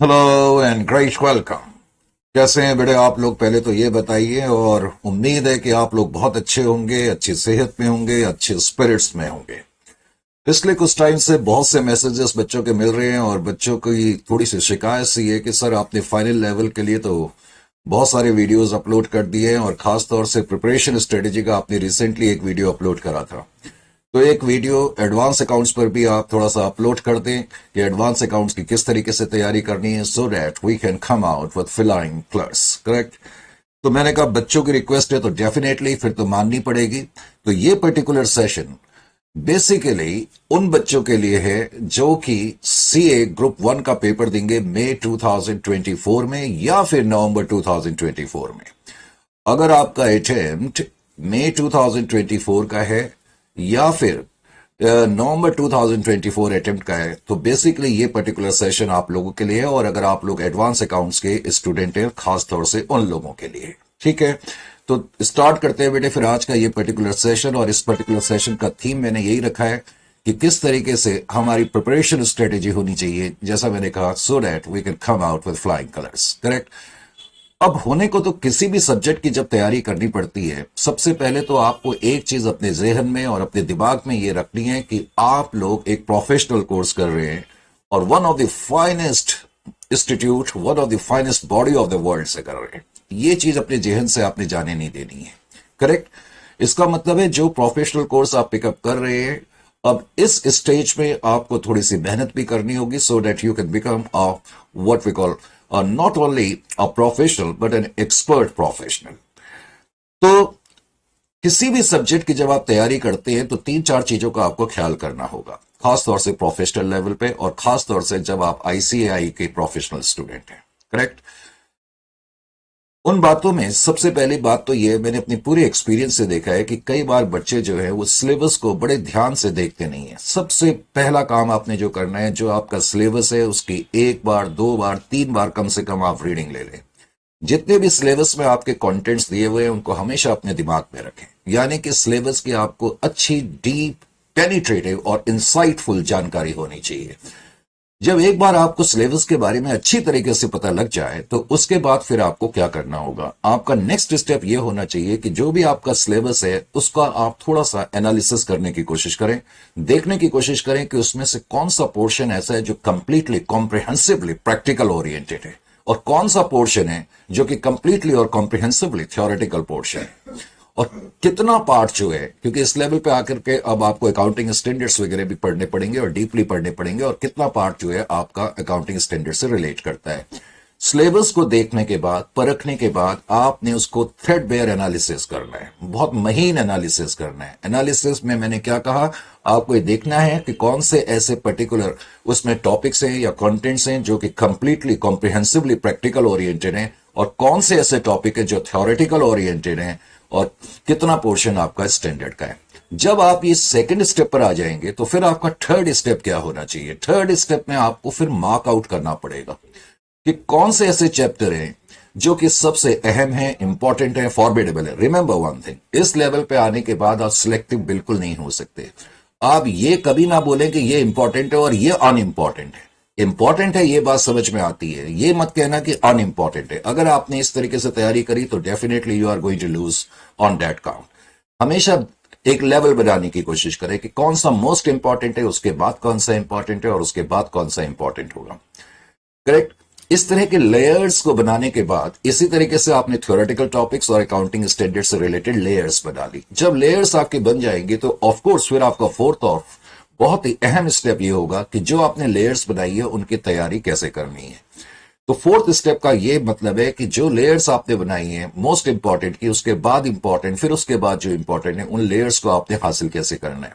Hello and great welcome. कैसे हैं बेटे आप लोग? पहले तो ये बताइए, और उम्मीद है कि आप लोग बहुत अच्छे होंगे, अच्छी सेहत में होंगे, अच्छे स्पिरिट्स में होंगे। पिछले कुछ टाइम से बहुत से मैसेजेस बच्चों के मिल रहे हैं, और बच्चों की थोड़ी सी शिकायत सी है कि सर आपने फाइनल लेवल के लिए तो बहुत सारे वीडियोस अपलोड कर दिए हैं, और खास तौर से प्रिपरेशन स्ट्रेटेजी का आपने रिसेंटली एक वीडियो अपलोड करा था। तो एक वीडियो एडवांस अकाउंट्स पर भी आप थोड़ा सा अपलोड कर दें कि एडवांस अकाउंट्स की किस तरीके से तैयारी करनी है, so that we can come out with flying colours. Correct? तो मैंने कहा बच्चों की रिक्वेस्ट है तो डेफिनेटली फिर तो माननी पड़ेगी। तो ये पर्टिकुलर सेशन बेसिकली उन बच्चों के लिए है जो कि सीए ग्रुप 1 का पेपर देंगे मई 2024 में या फिर नवंबर 2024 में। अगर आपका अटेम्प्ट मई 2024 का है या फिर नवंबर 2024 अटेम्प्ट का है, तो बेसिकली ये पर्टिकुलर सेशन आप लोगों के लिए है, और अगर आप लोग एडवांस अकाउंट्स के स्टूडेंट हैं खास तौर से उन लोगों के लिए। ठीक है, तो स्टार्ट करते हैं बेटे फिर आज का ये पर्टिकुलर सेशन। और इस पर्टिकुलर सेशन का थीम मैंने यही रखा है कि किस तरीके से हमारी प्रिपरेशन स्ट्रेटेजी होनी चाहिए, जैसा मैंने कहा, so that we can come out with flying colours. Correct? अब होने को तो किसी भी सब्जेक्ट की जब तैयारी करनी पड़ती है, सबसे पहले तो आपको एक चीज अपने जहन में और अपने दिमाग में ये रखनी है कि आप लोग एक प्रोफेशनल कोर्स कर रहे हैं, और one of the finest institute, one of the finest body of the world से कर रहे हैं। ये चीज अपने जहन से आपने जाने नहीं देनी है। करेक्ट? इसका मतलब है जो प्रोफेशनल कोर्स आप पिकअप कर रहे हैं, अब इस स्टेज में आपको थोड़ी सी मेहनत भी करनी होगी, so that you can become what we call not only a professional but an expert professional। तो किसी भी सब्जेक्ट की जब आप तैयारी करते हैं तो तीन चार चीजों का आपको ख्याल करना होगा, खास तौर से प्रोफेशनल लेवल पे, और खास तौर से जब आप आईसीएआई के प्रोफेशनल स्टूडेंट हैं। करेक्ट? उन बातों में सबसे पहली बात तो ये, मैंने अपनी पूरी एक्सपीरियंस से देखा है कि कई बार बच्चे जो है वो सिलेबस को बड़े ध्यान से देखते नहीं है। सबसे पहला काम आपने जो करना है, जो आपका सिलेबस है उसकी एक बार, दो बार, तीन बार कम से कम आप रीडिंग ले लें। जितने भी सिलेबस में आपके कंटेंट्स दिए हुए हैं उनको हमेशा अपने दिमाग में रखें, यानी कि सिलेबस की आपको अच्छी, डीप, पेनिट्रेटिव और इंसाइटफुल जानकारी होनी चाहिए। जब एक बार आपको सिलेबस के बारे में अच्छी तरीके से पता लग जाए तो उसके बाद फिर आपको क्या करना होगा, आपका नेक्स्ट स्टेप ये होना चाहिए कि जो भी आपका सिलेबस है उसका आप थोड़ा सा एनालिसिस करने की कोशिश करें, देखने की कोशिश करें कि उसमें से कौन सा पोर्शन ऐसा है जो कंप्लीटली कॉम्प्रिहेंसिवली प्रैक्टिकल ओरिएंटेड है, और कौन सा पोर्शन है जो कि कंप्लीटली और कॉम्प्रिहेंसिवली थ्योरेटिकल पोर्शन है, और कितना पार्ट जो है, क्योंकि इस लेवल पे आकर के अब आपको अकाउंटिंग स्टैंडर्ड्स वगैरह भी पढ़ने पड़ेंगे और डीपली पढ़ने पड़ेंगे, और कितना पार्ट जो है आपका अकाउंटिंग स्टैंडर्ड से रिलेट करता है। सिलेबस को देखने के बाद, परखने के बाद आपने उसको थ्रेड बेयर एनालिसिस करना है, बहुत महीन एनालिसिस करना है। एनालिसिस में मैंने क्या कहा, आपको ये देखना है कि कौन से ऐसे पर्टिकुलर उसमें टॉपिक्स हैं या कंटेंट्स हैं जो कि कंप्लीटली कॉम्प्रिहेंसिवली प्रैक्टिकल ओरिएंटेड हैं, और कौन से ऐसे टॉपिक है जो थ्योरेटिकल ओरिएंटेड हैं, और कितना पोर्शन आपका स्टैंडर्ड का है। जब आप ये सेकंड स्टेप पर आ जाएंगे तो फिर आपका थर्ड स्टेप क्या होना चाहिए। थर्ड स्टेप में आपको फिर मार्क आउट करना पड़ेगा कि कौन से ऐसे चैप्टर हैं जो कि सबसे अहम है, इंपॉर्टेंट है, फॉरबिडेबल है। रिमेंबर वन थिंग, इस लेवल पे आने के बाद आप सिलेक्टिव बिल्कुल नहीं हो सकते। आप ये कभी ना बोलें कि ये इंपॉर्टेंट है और ये अनइंपॉर्टेंट है। इंपॉर्टेंट है ये बात समझ में आती है, ये मत कहना कि अनइंपॉर्टेंट है। अगर आपने इस तरीके से तैयारी करी तो definitely you are going to lose on that count. हमेशा एक लेवल बनाने की कोशिश करें कि कौन सा मोस्ट इंपॉर्टेंट है, उसके बाद कौन सा इंपॉर्टेंट है, और उसके बाद कौन सा इंपॉर्टेंट होगा। करेक्ट? इस तरह के लेयर्स को बनाने के बाद इसी तरीके से आपने थ्योरेटिकल टॉपिक्स और अकाउंटिंग स्टैंडर्ड से रिलेटेड लेयर्स बना ली। जब लेयर्स आपके बन जाएंगे तो ऑफकोर्स फिर आपका फोर्थ और बहुत ही अहम स्टेप ये होगा कि जो आपने लेयर्स बनाई है उनकी तैयारी कैसे करनी है। तो फोर्थ स्टेप का ये मतलब है कि जो लेयर्स आपने बनाई हैं मोस्ट इंपॉर्टेंट की, उसके बाद इंपॉर्टेंट, फिर उसके बाद जो इंपॉर्टेंट है, उन लेयर्स को आपने हासिल कैसे करना है।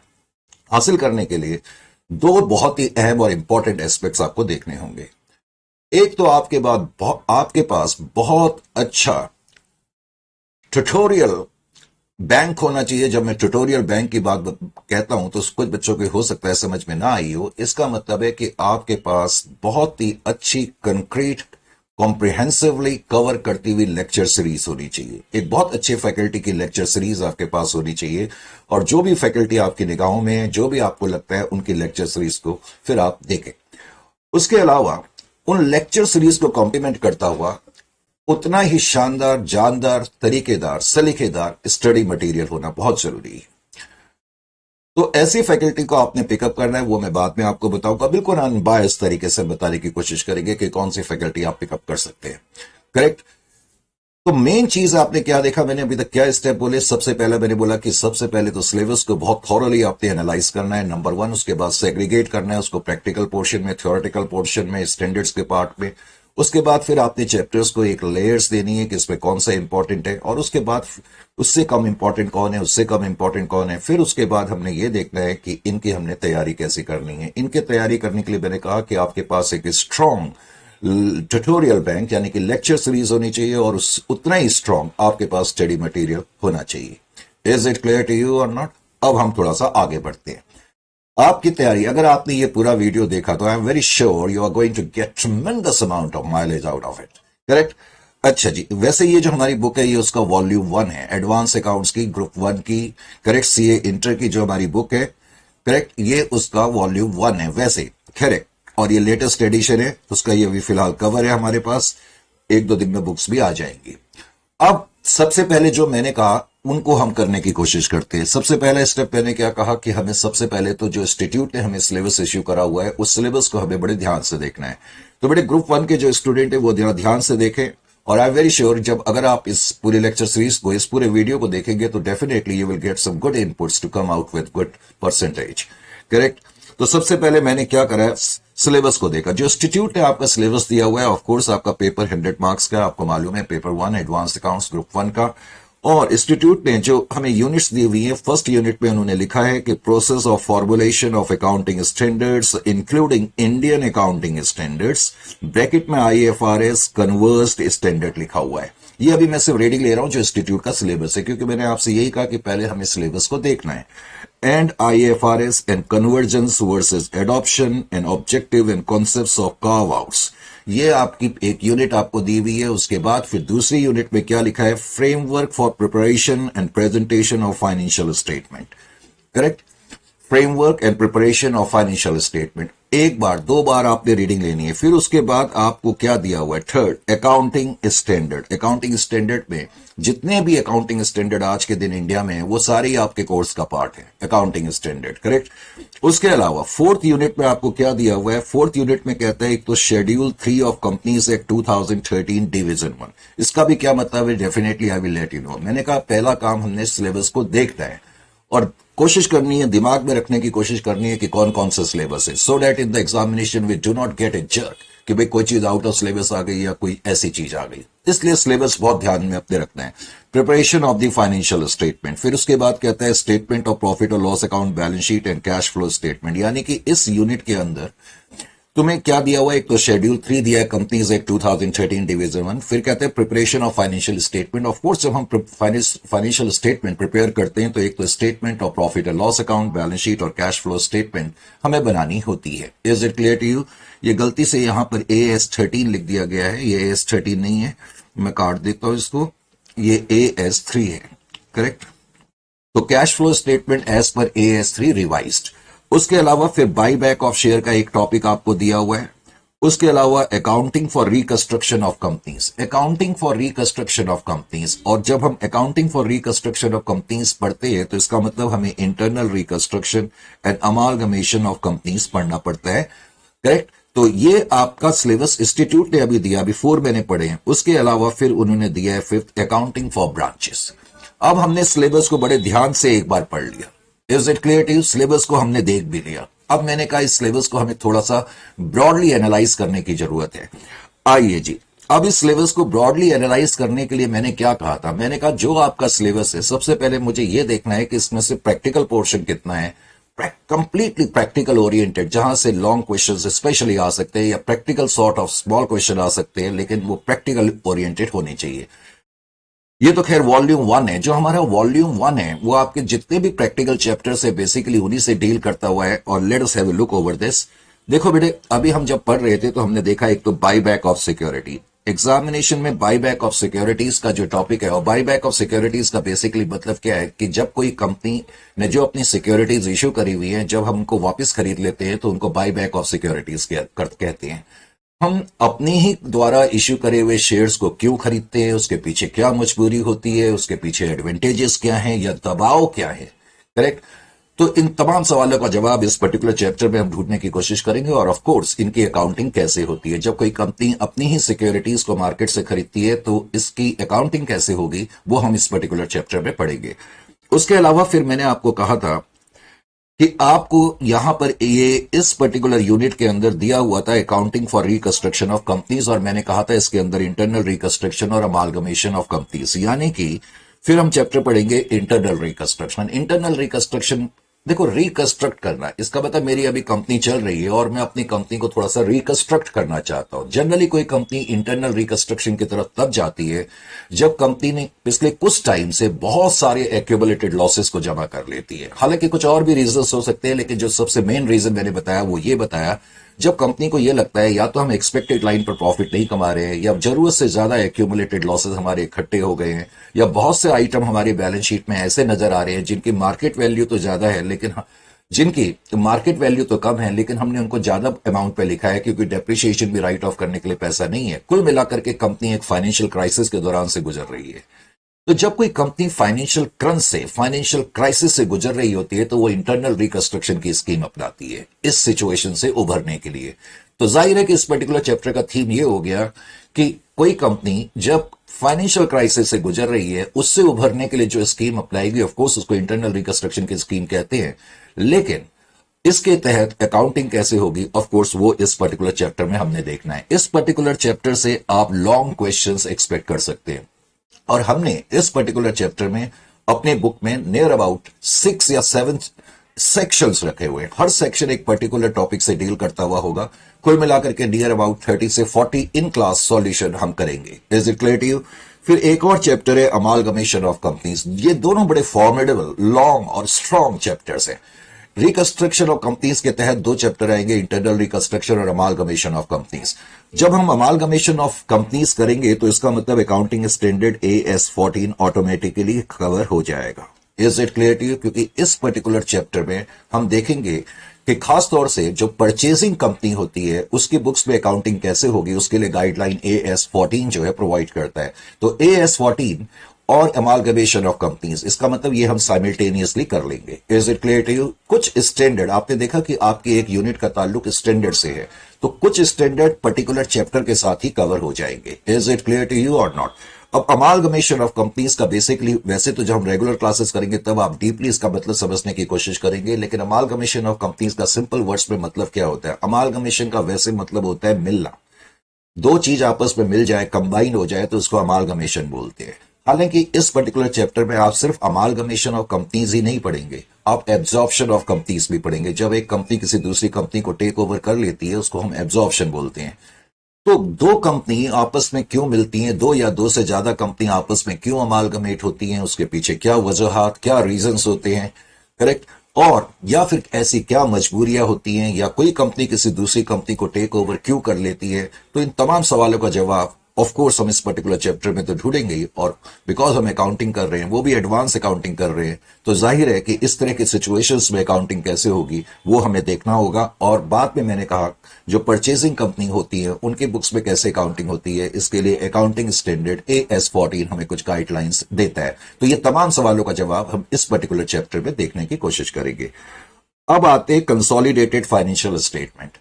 हासिल करने के लिए दो बहुत ही अहम और इंपॉर्टेंट एस्पेक्ट्स आपको देखने होंगे। एक तो आपके पास बहुत अच्छा ट्यूटोरियल बैंक होना चाहिए। जब मैं ट्यूटोरियल बैंक की बात कहता हूं तो कुछ बच्चों को हो सकता है समझ में ना आई हो। इसका मतलब है कि आपके पास बहुत ही अच्छी, कंक्रीट, कॉम्प्रिहेंसिवली कवर करती हुई लेक्चर सीरीज होनी चाहिए। एक बहुत अच्छे फैकल्टी की लेक्चर सीरीज आपके पास होनी चाहिए, और जो भी फैकल्टी आपकी निगाहों में है, जो भी आपको लगता है, उनकी लेक्चर सीरीज को फिर आप देखें। उसके अलावा उन लेक्चर सीरीज को कॉम्प्लीमेंट करता हुआ उतना ही शानदार, जानदार, तरीकेदार, सलीकेदार स्टडी मटेरियल होना बहुत जरूरी है। तो ऐसी फैकल्टी को आपने पिकअप करना है, वो मैं बाद में आपको बताऊंगा। बिल्कुल अनबायस तरीके से बताने की कोशिश करेंगे कि कौन सी फैकल्टी आप पिकअप कर सकते हैं। करेक्ट। तो मेन चीज आपने क्या देखा, मैंने अभी तक क्या स्टेप बोले। सबसे पहले मैंने बोला कि सबसे पहले तो सिलेबस को बहुत थॉरली आपने एनालाइज करना है, नंबर 1। उसके बाद सेग्रीगेट करना है उसको प्रैक्टिकल पोर्शन में, थ्योरेटिकल पोर्शन में, स्टैंडर्ड्स के पार्ट में। उसके बाद फिर आपने चैप्टर्स को एक लेयर्स देनी है कि इसमें कौन सा इंपॉर्टेंट है, और उसके बाद उससे कम इंपॉर्टेंट कौन है, उससे कम इंपॉर्टेंट कौन है। फिर उसके बाद हमने ये देखना है कि इनकी हमने तैयारी कैसे करनी है। इनके तैयारी करने के लिए मैंने कहा कि आपके पास एक स्ट्रॉन्ग ट्यूटोरियल बैंक यानी कि लेक्चर सीरीज होनी चाहिए, और उतना ही स्ट्रॉन्ग आपके पास स्टडी मटेरियल होना चाहिए। Is it clear to you और नॉट? अब हम थोड़ा सा आगे बढ़ते हैं। आपकी तैयारी, अगर आपने ये पूरा वीडियो देखा तो I am very sure you are going to get tremendous amount of mileage out of it. Correct. अच्छा जी, वैसे ये जो हमारी बुक है ये उसका वॉल्यूम 1 है, एडवांस अकाउंट्स की, ग्रुप 1 की। करेक्ट। सीए इंटर की जो हमारी बुक है, करेक्ट, ये उसका वॉल्यूम 1 है वैसे। करेक्ट। और ये लेटेस्ट एडिशन है, उसका ये भी फिलहाल कवर है हमारे पास। 1-2 दिन में बुक्स भी आ जाएंगी। अब सबसे पहले जो मैंने कहा उनको हम करने की कोशिश करते हैं। सबसे पहला स्टेप मैंने क्या कहा कि हमें सबसे पहले तो जो इंस्टीट्यूट ने हमें सिलेबस इश्यू करा हुआ है उस सिलेबस को हमें बड़े ध्यान से देखना है। तो बड़े ग्रुप 1 के जो स्टूडेंट है वो ध्यान से देखें, और आई एम वेरी श्योर जब अगर आप इस पूरे लेक्चर सीरीज को, इस पूरे वीडियो को देखेंगे तो definitely you will get some good inputs to come out with good percentage. Correct. तो सबसे पहले मैंने क्या करा, सिलेबस को देखा। जो इंस्टीट्यूट ने आपका सिलेबस दिया हुआ है, ऑफ कोर्स आपका पेपर 100 मार्क्स का, आपको मालूम है, पेपर 1 एडवांस अकाउंट्स ग्रुप 1 का। और इंस्टीट्यूट ने जो हमें यूनिट्स दी हुई है, फर्स्ट यूनिट में उन्होंने लिखा है कि process of formulation of accounting standards including Indian accounting standards, bracket में IFRS कन्वर्स्ड स्टैंडर्ड लिखा हुआ है। ये अभी मैं सिर्फ रीडिंग ले रहा हूं जो इंस्टीट्यूट का सिलेबस है, क्योंकि मैंने आपसे यही कहा कि पहले हमें सिलेबस को देखना है। And IFRS and convergence versus adoption and objective and concepts of curve outs, ये आपकी एक यूनिट आपको दी हुई है। उसके बाद फिर दूसरी यूनिट में क्या लिखा है, framework for preparation and presentation of financial statement. Correct. Framework and preparation of financial statement, एक बार 2 बार आपने रीडिंग लेनी है। फिर उसके बाद आपको क्या दिया हुआ है, third, accounting standard. Accounting standard में जितने भी अकाउंटिंग स्टैंडर्ड आज के दिन इंडिया में है वो सारी आपके कोर्स का पार्ट है, अकाउंटिंग स्टैंडर्ड। करेक्ट। उसके अलावा 4th यूनिट में आपको क्या दिया हुआ है, 4th यूनिट में कहता है एक तो schedule 3 of companies act 2013 division 1। इसका भी क्या मतलब है, definitely I will let you know. मैंने कहा पहला काम हमने सिलेबस को देखना है और कोशिश करनी है, दिमाग में रखने की कोशिश करनी है कि कौन कौन सा सिलेबस है, so that in the examination we do not get a jerk कि भाई कोई चीज आउट ऑफ सिलेबस आ गई या कोई ऐसी चीज आ गई। इसलिए सिलेबस बहुत ध्यान में अपने रखना है। Preparation of the financial statement, फिर उसके बाद कहता है स्टेटमेंट ऑफ प्रॉफिट और loss account, balance sheet and cash flow statement. यानी कि इस यूनिट के अंदर तुम्हें क्या दिया हुआ है, एक तो शेड्यूल 3 दिया है कंपनीज एक्ट 2013 डिवीजन 1। फिर कहते हैं preparation of financial statement. Of course जब हम फाइनेंशियल स्टेटमेंट प्रिपेयर करते हैं तो एक तो statement of profit and loss account, balance sheet और कैश फ्लो स्टेटमेंट हमें बनानी होती है। Is it clear to you? ये गलती से यहां पर AS13 लिख दिया गया है, ये AS13 नहीं है, मैं काट देता हूं इसको, ये AS3 है। करेक्ट। तो cash flow statement as per AS3 revised. उसके अलावा फिर बाई बैक ऑफ शेयर का एक टॉपिक आपको दिया हुआ है। उसके अलावा accounting for reconstruction of companies, accounting for reconstruction of companies. और जब हम accounting for reconstruction of companies पढ़ते हैं तो इसका मतलब हमें internal reconstruction and amalgamation of companies पढ़ना पड़ता है। करेक्ट। तो ये आपका सिलेबस इंस्टीट्यूट ने अभी दिया, बिफोर मैंने पढ़े हैं। उसके अलावा फिर उन्होंने दिया है 5th अकाउंटिंग फॉर ब्रांचेस। अब हमने सिलेबस को बड़े ध्यान से एक बार पढ़ लिया। Is it clear to you? Syllabus को हमने देख भी लिया। अब मैंने कहा इस सिलेबस को हमें थोड़ा सा ब्रॉडली एनालाइज करने की जरूरत है। आइए जी, अब इस सिलेबस को ब्रॉडली एनालाइज करने के लिए मैंने क्या कहा था, मैंने कहा जो आपका सिलेबस है सबसे पहले मुझे यह देखना है कि इसमें से प्रैक्टिकल पोर्शन कितना है, कंप्लीटली प्रैक्टिकल ओरिएंटेड, जहां से लॉन्ग क्वेश्चंस स्पेशली आ सकते हैं या practical sort of small question आ सकते हैं, लेकिन वो प्रैक्टिकल ओरिएंटेड होने चाहिए। ये तो खैर वॉल्यूम 1 है। जो हमारा वॉल्यूम 1 है वो आपके जितने भी प्रैक्टिकल चैप्टर्स है बेसिकली उन्हीं से डील करता हुआ है। और let us have a look over this. देखो बेटे, अभी हम जब पढ़ रहे थे तो हमने देखा एक तो by back of security. Examination में बाई बैक ऑफ सिक्योरिटीज का जो टॉपिक है, और बाई बैक ऑफ सिक्योरिटीज का बेसिकली मतलब क्या है कि जब कोई कंपनी ने जो अपनी सिक्योरिटीज इश्यू करी हुई है, जब हम उनको वापस खरीद लेते हैं तो उनको बाई बैक ऑफ सिक्योरिटीज कहते हैं। हम अपने ही द्वारा इश्यू करे हुए शेयर्स को क्यों खरीदते हैं, उसके पीछे क्या मजबूरी होती है, उसके पीछे एडवांटेजेस क्या हैं या दबाव क्या है, करेक्ट। तो इन तमाम सवालों का जवाब इस पर्टिकुलर चैप्टर में हम ढूंढने की कोशिश करेंगे, और ऑफ कोर्स इनकी अकाउंटिंग कैसे होती है। जब कोई कंपनी अपनी ही सिक्योरिटीज को मार्केट से खरीदती है तो इसकी अकाउंटिंग कैसे होगी वो हम इस पर्टिकुलर चैप्टर में पढ़ेंगे। उसके अलावा फिर मैंने आपको कहा था कि आपको यहां पर ये इस पर्टिकुलर यूनिट के अंदर दिया हुआ था accounting for reconstruction of companies, और मैंने कहा था इसके अंदर इंटरनल रिकंस्ट्रक्शन और अमालगमेशन ऑफ कंपनीज, यानी कि फिर हम चैप्टर पढ़ेंगे इंटरनल रिकंस्ट्रक्शन। इंटरनल रिकंस्ट्रक्शन, देखो रिकंस्ट्रक्ट करना, इसका मतलब मेरी अभी कंपनी चल रही है और मैं अपनी कंपनी को थोड़ा सा रिकंस्ट्रक्ट करना चाहता हूं। जनरली कोई कंपनी इंटरनल रिकंस्ट्रक्शन की तरफ तब जाती है जब कंपनी ने पिछले कुछ टाइम से बहुत सारे एक्यूमुलेटेड लॉसेस को जमा कर लेती है। हालांकि कुछ और भी रीजंस हो सकते हैं, लेकिन जो सबसे मेन रीजन मैंने बताया वो ये बताया, जब कंपनी को यह लगता है या तो हम एक्सपेक्टेड लाइन पर प्रॉफिट नहीं कमा रहे हैं, या जरूरत से ज्यादा एक्यूमुलेटेड लॉसेस हमारे इकट्ठे हो गए हैं, या बहुत से आइटम हमारे बैलेंस शीट में ऐसे नजर आ रहे हैं जिनकी मार्केट वैल्यू तो ज्यादा है लेकिन जिनकी मार्केट वैल्यू तो कम है, लेकिन हमने उनको ज्यादा अमाउंट पे लिखा है क्योंकि डेप्रिसिएशन भी राइट ऑफ करने के लिए पैसा नहीं है। कुल मिलाकर के कंपनी एक फाइनेंशियल क्राइसिस के दौरान से गुजर रही है। तो जब कोई कंपनी फाइनेंशियल क्रंच से, फाइनेंशियल क्राइसिस से गुजर रही होती है तो वो इंटरनल रिकंस्ट्रक्शन की स्कीम अपनाती है इस सिचुएशन से उभरने के लिए। तो जाहिर है कि इस पर्टिकुलर चैप्टर का थीम ये हो गया कि कोई कंपनी जब फाइनेंशियल क्राइसिस से गुजर रही है उससे उभरने के लिए जो स्कीम अप्लाईगी, ऑफ कोर्स उसको इंटरनल रिकंस्ट्रक्शन की स्कीम कहते हैं, लेकिन इसके तहत अकाउंटिंग कैसे होगी, ऑफ कोर्स वो इस पर्टिकुलर चैप्टर में हमने देखना है। इस पर्टिकुलर चैप्टर से आप लॉन्ग क्वेश्चंस एक्सपेक्ट कर सकते हैं, और हमने इस पर्टिकुलर चैप्टर में अपने बुक में नियर अबाउट 6 या 7 सेक्शंस रखे हुए हैं। हर सेक्शन एक पर्टिकुलर टॉपिक से डील करता हुआ होगा। कुल मिलाकर के नियर अबाउट 30 से 40 इन क्लास सॉल्यूशन हम करेंगे। Is it clear to you? फिर एक और चैप्टर है अमालगमेशन ऑफ कंपनीज। ये दोनों बड़े फॉर्मेडेबल, लॉन्ग और स्ट्रॉन्ग चैप्टर्स हैं। रिकंस्ट्रक्शन ऑफ कंपनीज के तहत 2 चैप्टर आएंगे, इंटरनल रिकंस्ट्रक्शन और अमालगमेशन ऑफ कंपनीज। जब हम अमालगमेशन ऑफ कंपनीज करेंगे तो इसका मतलब accounting standard AS14 automatically cover हो जाएगा। Is it clear to you? क्योंकि इस पर्टिकुलर चैप्टर में हम देखेंगे कि खास तौर से जो परचेजिंग कंपनी होती है उसकी बुक्स में अकाउंटिंग कैसे होगी, उसके लिए गाइडलाइन AS14 जो है प्रोवाइड करता है। तो AS14 और अमालगमेशन ऑफ कंपनीज, इसका मतलब ये हम साइमल्टेनियसली कर लेंगे। Is it clear to you? कुछ स्टैंडर्ड, आपने देखा कि आपकी एक यूनिट का ताल्लुक स्टैंडर्ड से है, तो कुछ स्टैंडर्ड पर्टिकुलर चैप्टर के साथ ही कवर हो जाएंगे। Is it clear to you और नॉट? अब अमालगमेशन ऑफ कंपनीज का बेसिकली, वैसे तो जब हम रेगुलर क्लासेस करेंगे तब आप डीपली इसका मतलब समझने की कोशिश करेंगे, लेकिन अमालगमेशन ऑफ कंपनीज का सिंपल वर्ड्स में मतलब क्या होता है? अमालगमेशन का वैसे मतलब होता है मिलना। 2 चीज आपस में मिल जाए, कंबाइन हो जाए, तो उसको अमालगमेशन बोलते हैं। हालांकि इस पर्टिकुलर चैप्टर में आप सिर्फ अमालगमेशन ऑफ कंपनीज ही नहीं पढ़ेंगे, आप एब्जॉर्प्शन ऑफ कंपनीज भी पढ़ेंगे। जब एक कंपनी किसी दूसरी कंपनी को टेक ओवर कर लेती है उसको हम एब्जॉर्प्शन बोलते हैं। तो 2 कंपनी आपस में क्यों मिलती हैं, 2 या 2 से ज्यादा कंपनी आपस में क्यों अमालगमेट होती हैं, उसके पीछे क्या वजूहात, क्या रीजंस होते हैं, करेक्ट, और या फिर ऐसी क्या मजबूरियां होती हैं, या कोई कंपनी किसी दूसरी कंपनी को टेक ओवर क्यों कर लेती है। तो इन तमाम सवालों का जवाब ऑफ कोर्स हम इस पर्टिकुलर चैप्टर में तो ढूंढेंगे ही, और बिकॉज हम अकाउंटिंग कर रहे हैं, वो भी एडवांस अकाउंटिंग कर रहे हैं, तो जाहिर है कि इस तरह की सिचुएशंस में अकाउंटिंग कैसे होगी वो हमें देखना होगा। और बाद में मैंने कहा जो परचेजिंग कंपनी होती है उनके बुक्स में कैसे अकाउंटिंग होती है, इसके लिए अकाउंटिंग स्टैंडर्ड AS14 हमें कुछ गाइडलाइंस देता है। तो ये तमाम सवालों का जवाब हम इस पर्टिकुलर चैप्टर में देखने की कोशिश करेंगे। अब आते हैं कंसोलिडेटेड फाइनेंशियल स्टेटमेंट।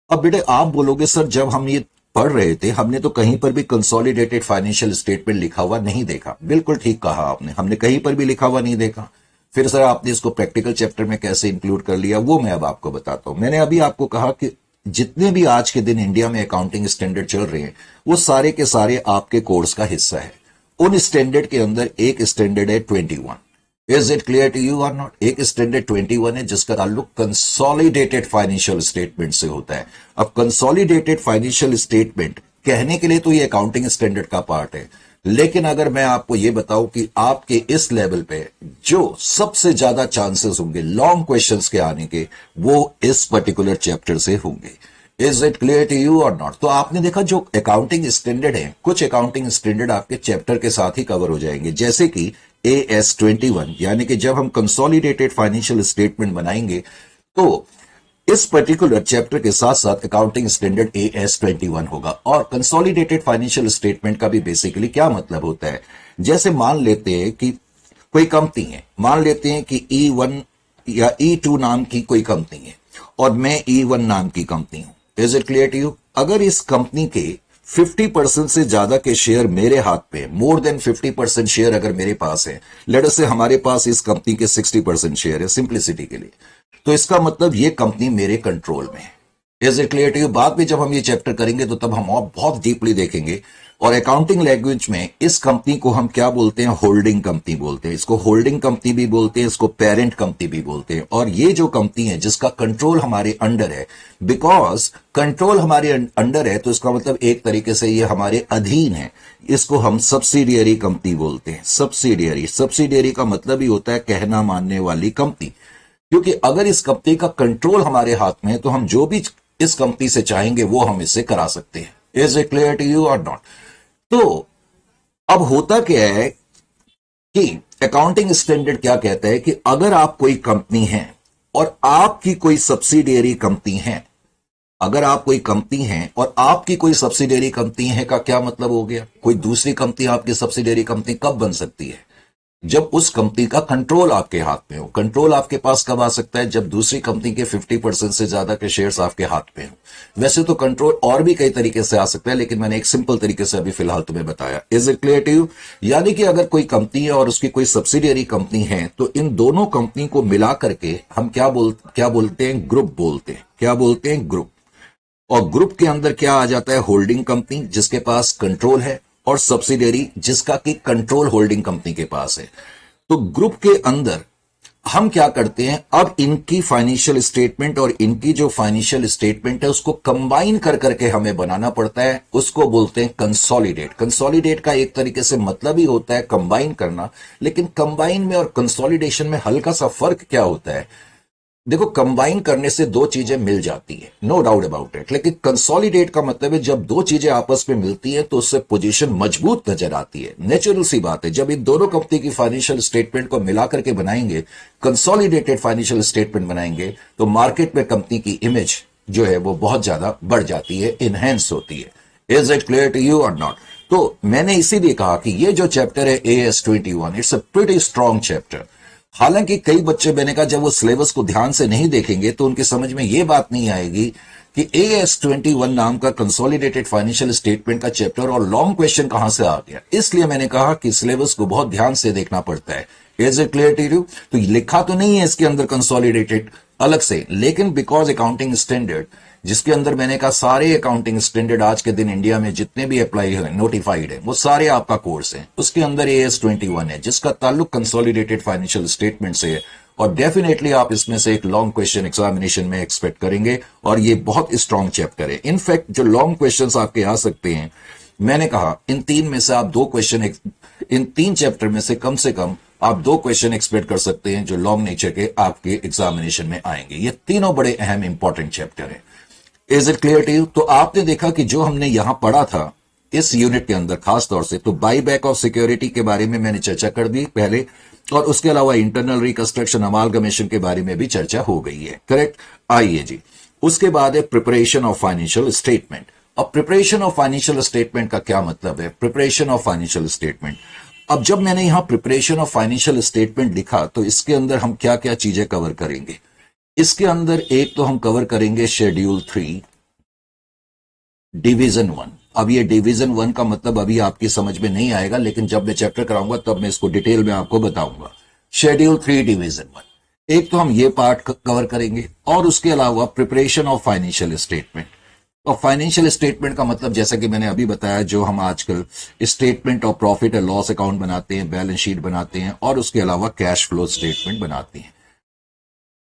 अब बेटे आप बोलोगे सर जब हम ये पढ़ रहे थे हमने तो कहीं पर भी कंसोलिडेटेड फाइनेंशियल स्टेटमेंट लिखा हुआ नहीं देखा। बिल्कुल ठीक कहा आपने, हमने कहीं पर भी लिखा हुआ नहीं देखा। फिर सर आपने इसको प्रैक्टिकल चैप्टर में कैसे इंक्लूड कर लिया वो मैं अब आपको बताता हूं। मैंने अभी आपको कहा कि जितने भी आज के दिन इंडिया में अकाउंटिंग स्टैंडर्ड चल रहे हैं वो सारे के सारे आपके कोर्स का हिस्सा है। उन स्टैंडर्ड के अंदर एक स्टैंडर्ड है 21। Is it clear to you और नॉट? एक स्टैंडर्ड 21 है जिसका ताल्लुक कंसोलिडेटेड फाइनेंशियल स्टेटमेंट से होता है। अब कंसोलिडेटेड फाइनेंशियल स्टेटमेंट कहने के लिए तो ये अकाउंटिंग स्टैंडर्ड का पार्ट है, लेकिन अगर मैं आपको ये बताऊं कि आपके इस लेवल पे जो सबसे ज्यादा चांसेस होंगे लॉन्ग क्वेश्चंस के आने के वो इस पर्टिकुलर चैप्टर से होंगे। Is it clear to you और नॉट? तो आपने देखा जो अकाउंटिंग स्टैंडर्ड है, कुछ अकाउंटिंग स्टैंडर्ड आपके चैप्टर के साथ ही कवर हो जाएंगे, जैसे कि AS21, यानी कि जब हम कंसोलिडेटेड फाइनेंशियल स्टेटमेंट बनाएंगे तो इस पर्टिकुलर चैप्टर के साथ साथ अकाउंटिंग स्टैंडर्ड AS21 होगा। और कंसोलिडेटेड फाइनेंशियल स्टेटमेंट का भी बेसिकली क्या मतलब होता है, जैसे मान लेते हैं कि कोई कंपनी है, मान लेते हैं कि E1 या E2 नाम की कोई कंपनी है और मैं E1 नाम की कंपनी हूं। Is it clear to you? अगर इस कंपनी के 50% से ज्यादा के शेयर मेरे हाथ पे, मोर देन 50% शेयर अगर मेरे पास है, लेट अस से हमारे पास इस कंपनी के 60% शेयर है सिंप्लिसिटी के लिए, तो इसका मतलब ये कंपनी मेरे कंट्रोल में है। Is it clear to you? बाद में जब हम ये चैप्टर करेंगे तो तब हम और बहुत डीपली देखेंगे। और अकाउंटिंग लैंग्वेज में इस कंपनी को हम क्या बोलते हैं? होल्डिंग कंपनी बोलते हैं। इसको होल्डिंग कंपनी भी बोलते हैं, इसको पेरेंट कंपनी भी बोलते हैं। और ये जो कंपनी है जिसका कंट्रोल हमारे अंडर है, बिकॉज कंट्रोल हमारे अंडर है तो इसका मतलब एक तरीके से ये हमारे अधीन है, इसको हम सब्सिडियरी कंपनी बोलते हैं। सब्सिडियरी का मतलब ही होता है कहना मानने वाली कंपनी, क्योंकि अगर इस कंपनी का कंट्रोल हमारे हाथ में है तो हम जो भी इस कंपनी से चाहेंगे वो हम इससे करा सकते हैं। Is it clear to you और नॉट? तो अब होता क्या है कि अकाउंटिंग स्टैंडर्ड क्या कहता है कि अगर आप कोई कंपनी है और आपकी कोई सब्सिडियरी कंपनी है, अगर आप कोई कंपनी है और आपकी कोई सब्सिडियरी कंपनी है का क्या मतलब हो गया? कोई दूसरी कंपनी आपकी सब्सिडियरी कंपनी कब बन सकती है? जब उस कंपनी का कंट्रोल आपके हाथ में हो। कंट्रोल आपके पास कब आ सकता है? जब दूसरी कंपनी के 50% से ज्यादा के शेयर्स आपके हाथ में हो। वैसे तो कंट्रोल और भी कई तरीके से आ सकता है, लेकिन मैंने एक सिंपल तरीके से अभी फिलहाल तुम्हें बताया। Is it clear to you? यानी कि अगर कोई कंपनी है और उसकी कोई सब्सिडियरी कंपनी है तो इन दोनों कंपनी को मिला करके हम क्या बोलते हैं? ग्रुप बोलते हैं। क्या बोलते हैं? ग्रुप। और ग्रुप के अंदर क्या आ जाता है? होल्डिंग कंपनी जिसके पास कंट्रोल है, और सब्सिडियरी जिसका कि कंट्रोल होल्डिंग कंपनी के पास है। तो ग्रुप के अंदर हम क्या करते हैं? अब इनकी फाइनेंशियल स्टेटमेंट और इनकी जो फाइनेंशियल स्टेटमेंट है उसको कंबाइन कर करके हमें बनाना पड़ता है। उसको बोलते हैं कंसोलिडेट। कंसोलिडेट का एक तरीके से मतलब ही होता है कंबाइन करना, लेकिन कंबाइन में और कंसोलिडेशन में हल्का सा फर्क क्या होता है? देखो, कंबाइन करने से दो चीजें मिल जाती है, नो डाउट अबाउट इट, लेकिन कंसोलिडेट का मतलब है जब दो चीजें आपस में मिलती है तो उससे पोजीशन मजबूत नजर आती है। नेचुरल सी बात है, जब इन दोनों कंपनी की फाइनेंशियल स्टेटमेंट को मिलाकर के बनाएंगे, कंसोलिडेटेड फाइनेंशियल स्टेटमेंट बनाएंगे, तो मार्केट में कंपनी की इमेज जो है वो बहुत ज्यादा बढ़ जाती है, इनहेंस होती है। Is it clear to you और नॉट? तो मैंने इसीलिए कहा कि ये जो चैप्टर है AS21, it's a pretty strong chapter. हालांकि कई बच्चे, मैंने कहा, जब वो सिलेबस को ध्यान से नहीं देखेंगे तो उनकी समझ में ये बात नहीं आएगी कि AS21 नाम का कंसोलिडेटेड फाइनेंशियल स्टेटमेंट का चैप्टर और लॉन्ग क्वेश्चन कहां से आ गया। इसलिए मैंने कहा कि सिलेबस को बहुत ध्यान से देखना पड़ता है। Is it clear to you? तो लिखा तो नहीं है इसके अंदर कंसोलिडेटेड अलग से, लेकिन बिकॉज अकाउंटिंग स्टैंडर्ड, जिसके अंदर मैंने कहा सारे अकाउंटिंग स्टैंडर्ड आज के दिन इंडिया में जितने भी अप्लाई है, नोटिफाइड है, वो सारे आपका कोर्स है। उसके अंदर AS21 है जिसका ताल्लुक कंसोलिडेटेड फाइनेंशियल स्टेटमेंट से है। और डेफिनेटली आप इसमें से एक लॉन्ग क्वेश्चन एग्जामिनेशन में एक्सपेक्ट करेंगे, और ये बहुत स्ट्रॉन्ग चैप्टर है। इनफैक्ट जो लॉन्ग क्वेश्चंस आपके आ सकते हैं, मैंने कहा इन तीन में से आप दो क्वेश्चन, इन तीन चैप्टर में से कम आप दो क्वेश्चन एक्सपेक्ट कर सकते हैं जो लॉन्ग नेचर के आपके एग्जामिनेशन में आएंगे। ये तीनों बड़े अहम इंपॉर्टेंट चैप्टर है। Is it clear to you? तो आपने देखा कि जो हमने यहां पढ़ा था इस यूनिट के अंदर, खास तौर से तो बाई बैक ऑफ सिक्योरिटी के बारे में मैंने चर्चा कर दी पहले, और उसके अलावा इंटरनल रिकंस्ट्रक्शन, अमालगमेशन के बारे में भी चर्चा हो गई है। करेक्ट? आइए जी, उसके बाद है प्रिपरेशन ऑफ फाइनेंशियल स्टेटमेंट। अब प्रिपरेशन ऑफ फाइनेंशियल स्टेटमेंट का क्या मतलब है? प्रिपरेशन ऑफ फाइनेंशियल स्टेटमेंट, अब जब मैंने यहां प्रिपरेशन ऑफ फाइनेंशियल स्टेटमेंट लिखा तो इसके अंदर हम क्या क्या चीजें कवर करेंगे? इसके अंदर एक तो हम कवर करेंगे शेड्यूल 3 डिवीजन 1। अब ये डिवीजन 1 का मतलब अभी आपकी समझ में नहीं आएगा, लेकिन जब मैं चैप्टर कराऊंगा तब मैं इसको डिटेल में आपको बताऊंगा। शेड्यूल 3 डिवीजन 1, एक तो हम ये पार्ट कवर करेंगे, और उसके अलावा प्रिपरेशन ऑफ फाइनेंशियल स्टेटमेंट। और फाइनेंशियल स्टेटमेंट का मतलब जैसा कि मैंने अभी बताया, जो हम आजकल statement of profit and loss account बनाते हैं, बैलेंस शीट बनाते हैं, और उसके अलावा कैश फ्लो स्टेटमेंट बनाते हैं।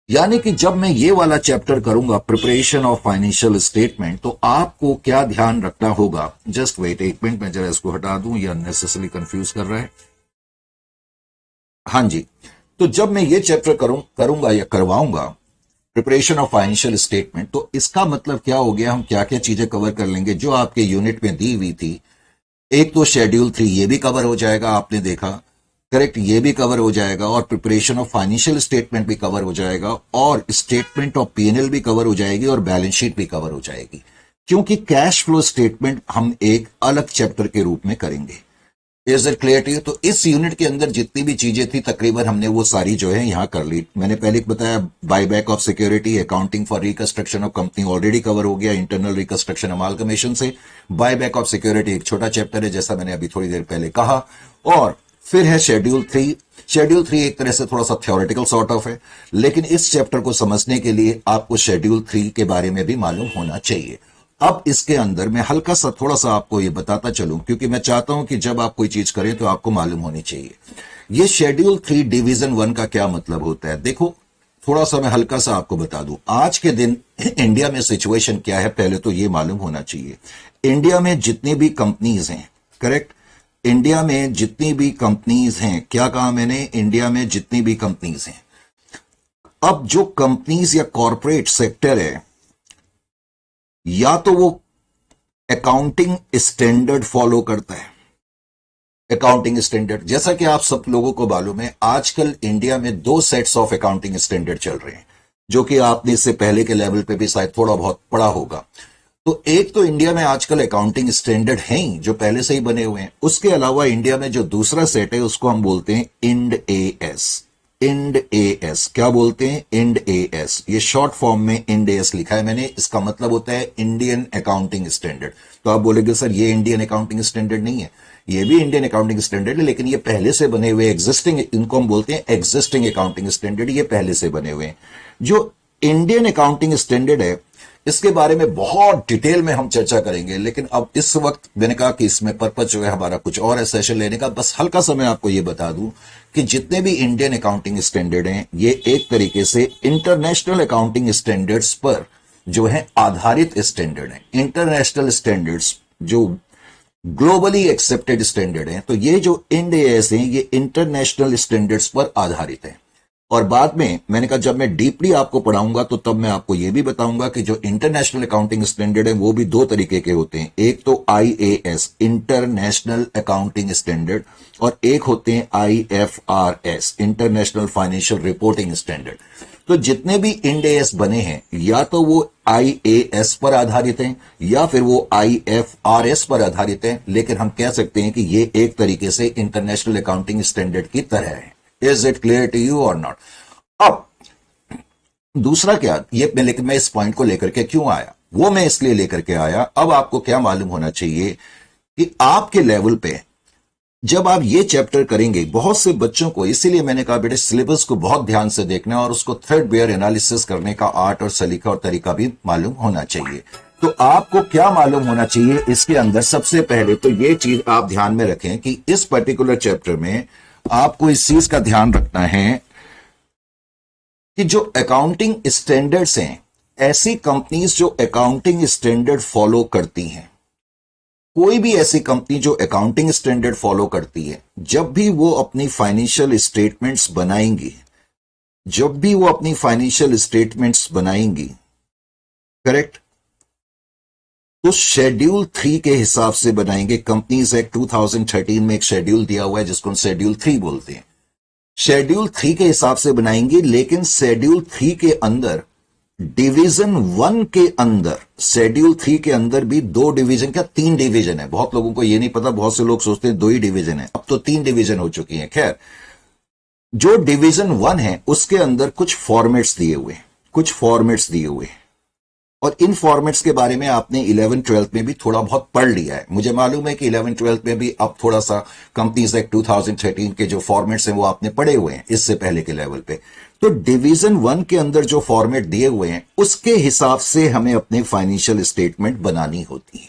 यानी कि जब मैं ये वाला चैप्टर करूंगा प्रिपरेशन ऑफ फाइनेंशियल स्टेटमेंट, तो आपको क्या ध्यान रखना होगा? जस्ट वेट एक मिनट, मैं जरा इसको हटा दूं, ये अननेसेसरी कंफ्यूज कर रहा है। हाँ जी, तो जब मैं ये चैप्टर करूंगा या करवाऊंगा प्रिपरेशन ऑफ फाइनेंशियल स्टेटमेंट, तो इसका मतलब क्या हो गया? हम क्या क्या चीजें कवर कर लेंगे जो आपके यूनिट में दी हुई थी। एक तो शेड्यूल 3 ये भी कवर हो जाएगा, आपने देखा। करेक्ट, ये भी कवर हो जाएगा और प्रिपरेशन ऑफ फाइनेंशियल स्टेटमेंट भी कवर हो जाएगा और स्टेटमेंट ऑफ पीएनएल भी कवर हो जाएगी और बैलेंस शीट भी कवर हो जाएगी, क्योंकि कैश फ्लो स्टेटमेंट हम एक अलग चैप्टर के रूप में करेंगे। Is it clear to you? तो इस यूनिट के अंदर जितनी भी चीजें थी तकरीबन हमने वो सारी जो है यहां कर ली। मैंने पहले बताया buyback of security, accounting for reconstruction of company already cover हो गया इंटरनल रिकंस्ट्रक्शन अमालगमेशन से। बायबैक ऑफ सिक्योरिटी एक छोटा चैप्टर है जैसा मैंने अभी थोड़ी देर पहले कहा। और फिर है शेड्यूल 3। शेड्यूल 3 एक तरह से थोड़ा सा थ्योरेटिकल सॉर्ट ऑफ है, लेकिन इस चैप्टर को समझने के लिए आपको शेड्यूल 3 के बारे में भी मालूम होना चाहिए। अब इसके अंदर मैं हल्का सा थोड़ा सा आपको ये बताता चलूं, क्योंकि मैं चाहता हूं कि जब आप कोई चीज करें तो आपको मालूम होनी चाहिए। ये शेड्यूल 3 डिवीजन 1 का क्या मतलब होता है। देखो थोड़ा सा मैं हल्का सा आपको बता दूं, आज के दिन इंडिया में सिचुएशन क्या है पहले तो ये मालूम होना चाहिए। इंडिया में जितनी भी कंपनीज हैं, करेक्ट, इंडिया में जितनी भी कंपनीज हैं, क्या कहा मैंने, इंडिया में जितनी भी कंपनीज हैं, अब जो कंपनीज या कॉरपोरेट सेक्टर है, या तो वो अकाउंटिंग स्टैंडर्ड फॉलो करता है। अकाउंटिंग स्टैंडर्ड, जैसा कि आप सब लोगों को मालूम है, आजकल इंडिया में 2 सेट्स ऑफ अकाउंटिंग स्टैंडर्ड चल रहे हैं, जो कि आपने इससे पहले के लेवल पे भी शायद थोड़ा बहुत पढ़ा होगा। तो एक तो इंडिया में आजकल अकाउंटिंग स्टैंडर्ड हैं ही, जो पहले से ही बने हुए हैं। उसके अलावा इंडिया में जो दूसरा सेट है उसको हम बोलते हैं इंड एएस। इंड एएस क्या बोलते हैं? Ind AS. ये शॉर्ट फॉर्म में इंड एएस लिखा है मैंने, इसका मतलब होता है इंडियन अकाउंटिंग स्टैंडर्ड। तो आप बोलेंगे सर ये इंडियन अकाउंटिंग स्टैंडर्ड नहीं है। ये भी इंडियन अकाउंटिंग स्टैंडर्ड है, लेकिन ये पहले से बने हुए एग्जिस्टिंग, इनको हम बोलते हैं एग्जिस्टिंग अकाउंटिंग स्टैंडर्ड। ये पहले से बने हुए हैं। जो इंडियन अकाउंटिंग स्टैंडर्ड है इसके बारे में बहुत डिटेल में हम चर्चा करेंगे, लेकिन अब इस वक्त मैंने कहा कि इसमें पर्पज जो है हमारा कुछ और है सेशन लेने का। बस हल्का सा मैं आपको ये बता दूं कि जितने भी इंडियन अकाउंटिंग स्टैंडर्ड हैं ये एक तरीके से इंटरनेशनल अकाउंटिंग स्टैंडर्ड्स पर जो है आधारित स्टैंडर्ड है। इंटरनेशनल स्टैंडर्ड्स जो ग्लोबली एक्सेप्टेड स्टैंडर्ड हैं, तो ये जो इंड एएस हैं ये इंटरनेशनल स्टैंडर्ड्स पर आधारित है। और बाद में मैंने कहा जब मैं डीपली आपको पढ़ाऊंगा तो तब मैं आपको यह भी बताऊंगा कि जो इंटरनेशनल अकाउंटिंग स्टैंडर्ड है वो भी 2 तरीके के होते हैं। एक तो आईएएस इंटरनेशनल अकाउंटिंग स्टैंडर्ड, और एक होते हैं IFRS international financial reporting standard. तो जितने भी इंड एएस बने हैं या तो वो आईएएस पर आधारित हैं या फिर वो आईएफआरएस पर आधारित हैं, लेकिन हम कह सकते हैं कि ये एक तरीके से इंटरनेशनल अकाउंटिंग स्टैंडर्ड की तरह है। Is it clear to you or not? अब दूसरा क्या, ये लेकिन मैं इस पॉइंट को लेकर के क्यों आया, वो मैं इसलिए लेकर के आया। अब आपको क्या मालूम होना चाहिए कि आपके लेवल पे जब आप ये चैप्टर करेंगे, बहुत से बच्चों को, इसीलिए मैंने कहा बेटे सिलेबस को बहुत ध्यान से देखना और उसको थ्रेडबेयर एनालिसिस करने का आर्ट और सलीका और तरीका भी मालूम होना चाहिए। तो आपको क्या मालूम होना चाहिए इसके अंदर, सबसे पहले तो ये चीज आप ध्यान में रखें कि इस पर्टिकुलर चैप्टर में आपको इस चीज का ध्यान रखना है कि जो अकाउंटिंग स्टैंडर्ड्स हैं, ऐसी कंपनीज जो अकाउंटिंग स्टैंडर्ड फॉलो करती हैं, कोई भी ऐसी कंपनी जो अकाउंटिंग स्टैंडर्ड फॉलो करती है, जब भी वो अपनी फाइनेंशियल स्टेटमेंट्स बनाएंगी, जब भी वो अपनी फाइनेंशियल स्टेटमेंट्स बनाएंगी, करेक्ट, तो शेड्यूल 3 के हिसाब से बनाएंगे। कंपनीज एक्ट 2013 में एक शेड्यूल दिया हुआ है जिसको हम शेड्यूल 3 बोलते हैं। शेड्यूल 3 के हिसाब से बनाएंगे, लेकिन शेड्यूल 3 के अंदर डिवीजन 1 के अंदर, शेड्यूल 3 के अंदर भी 2 डिवीजन, क्या 3 डिवीजन है। बहुत लोगों को ये नहीं पता, बहुत से लोग सोचते हैं 2 ही डिवीजन है, अब तो 3 डिवीजन हो चुकी हैं। खैर, जो डिवीजन 1 है उसके अंदर कुछ फॉर्मेट्स दिए हुए हैं, कुछ फॉर्मेट्स दिए हुए हैं, और इन फॉर्मेट्स के बारे में आपने 11-12 में भी थोड़ा बहुत पढ़ लिया है। मुझे मालूम है कि 11-12 में भी अब थोड़ा सा कंपनीज एक्ट 2013 के जो फॉर्मेट्स हैं वो आपने पढ़े हुए हैं इससे पहले के लेवल पे। तो डिवीजन 1 के अंदर जो फॉर्मेट दिए हुए हैं उसके हिसाब से हमें अपने फाइनेंशियल स्टेटमेंट बनानी होती है।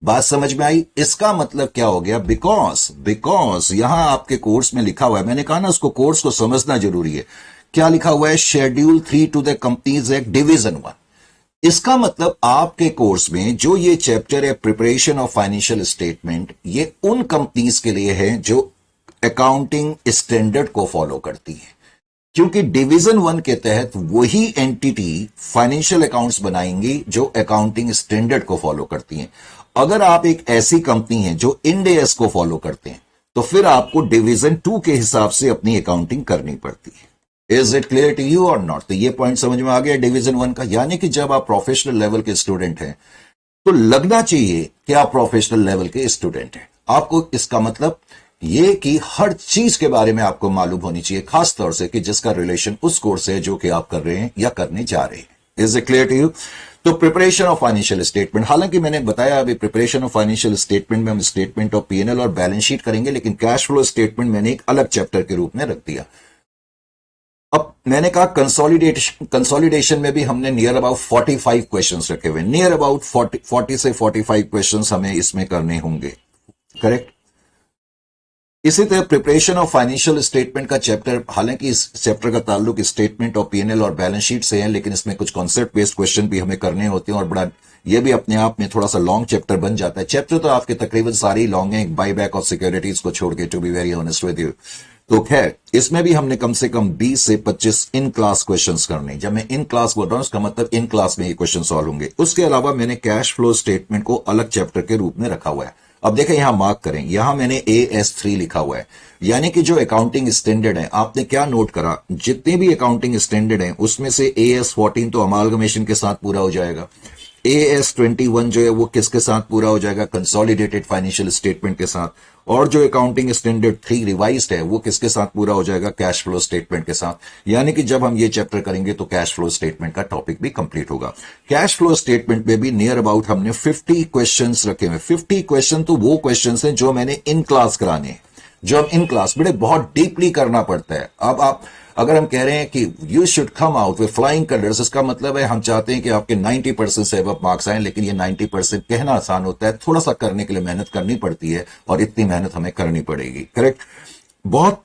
बात समझ में आई? इसका मतलब क्या हो गया, बिकॉज यहां आपके कोर्स में लिखा हुआ है, मैंने कहा ना उसको, कोर्स को समझना जरूरी है। क्या लिखा हुआ है? Schedule 3 to the companies act division 1। इसका मतलब आपके कोर्स में जो ये चैप्टर है प्रिपरेशन ऑफ फाइनेंशियल स्टेटमेंट, ये उन कंपनीज के लिए है जो अकाउंटिंग स्टैंडर्ड को फॉलो करती है, क्योंकि डिवीजन 1 के तहत वही एंटिटी फाइनेंशियल अकाउंट्स बनाएंगी जो अकाउंटिंग स्टैंडर्ड को फॉलो करती हैं। अगर आप एक ऐसी कंपनी है जो इंड एएस को फॉलो करते हैं, तो तो फिर आपको डिवीजन 2 के हिसाब से अपनी अकाउंटिंग करनी पड़ती है। Is it clear to you और नॉट? तो ये पॉइंट समझ में आ गया डिवीजन 1 का। यानी कि जब आप प्रोफेशनल लेवल के स्टूडेंट हैं तो लगना चाहिए कि आप प्रोफेशनल लेवल के स्टूडेंट हैं। आपको इसका मतलब ये कि हर चीज के बारे में आपको मालूम होनी चाहिए, खास तौर से कि जिसका रिलेशन उस कोर्स से जो कि आप कर रहे हैं या करने जा रहे हैं। Is it clear to you? तो प्रिपरेशन ऑफ फाइनेंशियल स्टेटमेंट, हालांकि मैंने बताया अभी प्रिपरेशन ऑफ फाइनेंशियल स्टेटमेंट में हम स्टेटमेंट ऑफ पीएनएल और बैलेंस शीट करेंगे, लेकिन कैश फ्लो स्टेटमेंट मैंने एक अलग चैप्टर के रूप में रख दिया। अब मैंने कहा कंसोलिडेशन में भी हमने नियर अबाउट 45 क्वेश्चंस रखे हुए, नियर अबाउट 40 से 45 क्वेश्चंस हमें इसमें करने होंगे, करेक्ट। इसी तरह प्रिपरेशन ऑफ फाइनेंशियल स्टेटमेंट का चैप्टर, हालांकि इस चैप्टर का ताल्लुक स्टेटमेंट ऑफ पीएनएल और बैलेंस शीट से है, लेकिन इसमें कुछ कॉन्सेप्ट बेस्ड क्वेश्चन भी हमें करने होते हैं और बड़ा ये भी अपने आप में थोड़ा सा लॉन्ग चैप्टर बन जाता है। चैप्टर तो आपके तकरीबन सारे ही लॉन्ग हैं, बाई बैक ऑफ सिक्योरिटीज को छोड़ के, to be very honest with you. तो खैर इसमें भी हमने कम से कम 20 से 25 इन क्लास क्वेश्चंस करने। जब मैं इन क्लास बोल रहा हूं उसका मतलब इन क्लास में ये क्वेश्चन सॉल्व होंगे। उसके अलावा मैंने कैश फ्लो स्टेटमेंट को अलग चैप्टर के रूप में रखा हुआ है। अब देखें यहां मार्क करें, यहां मैंने AS3 लिखा हुआ है, यानी कि जो अकाउंटिंग स्टैंडर्ड है, आपने क्या नोट करा, जितने भी अकाउंटिंग स्टैंडर्ड हैं उसमें से AS14 तो अमालगमेशन के साथ पूरा हो जाएगा, AS21 जो है वो किसके साथ पूरा हो जाएगा, कंसोलिडेटेड फाइनेंशियल स्टेटमेंट के साथ, और जो अकाउंटिंग स्टैंडर्ड 3 रिवाइज्ड है वो किसके साथ पूरा हो जाएगा, कैश फ्लो स्टेटमेंट के साथ। यानी कि जब हम ये चैप्टर करेंगे तो कैश फ्लो स्टेटमेंट का टॉपिक भी कंप्लीट होगा। कैश फ्लो स्टेटमेंट में भी नियर अबाउट हमने 50 क्वेश्चंस रखे हुए। 50 क्वेश्चन तो वो क्वेश्चंस हैं जो मैंने इन क्लास कराने हैं, जो हम इन क्लास बड़े बहुत डीपली करना पड़ता है। अब आप अगर हम कह रहे हैं कि you should come out with flying colours, इसका मतलब है हम चाहते हैं कि आपके 90% से अबव मार्क्स आए, लेकिन ये 90% कहना आसान होता है, थोड़ा सा करने के लिए मेहनत करनी पड़ती है और इतनी मेहनत हमें करनी पड़ेगी, करेक्ट। बहुत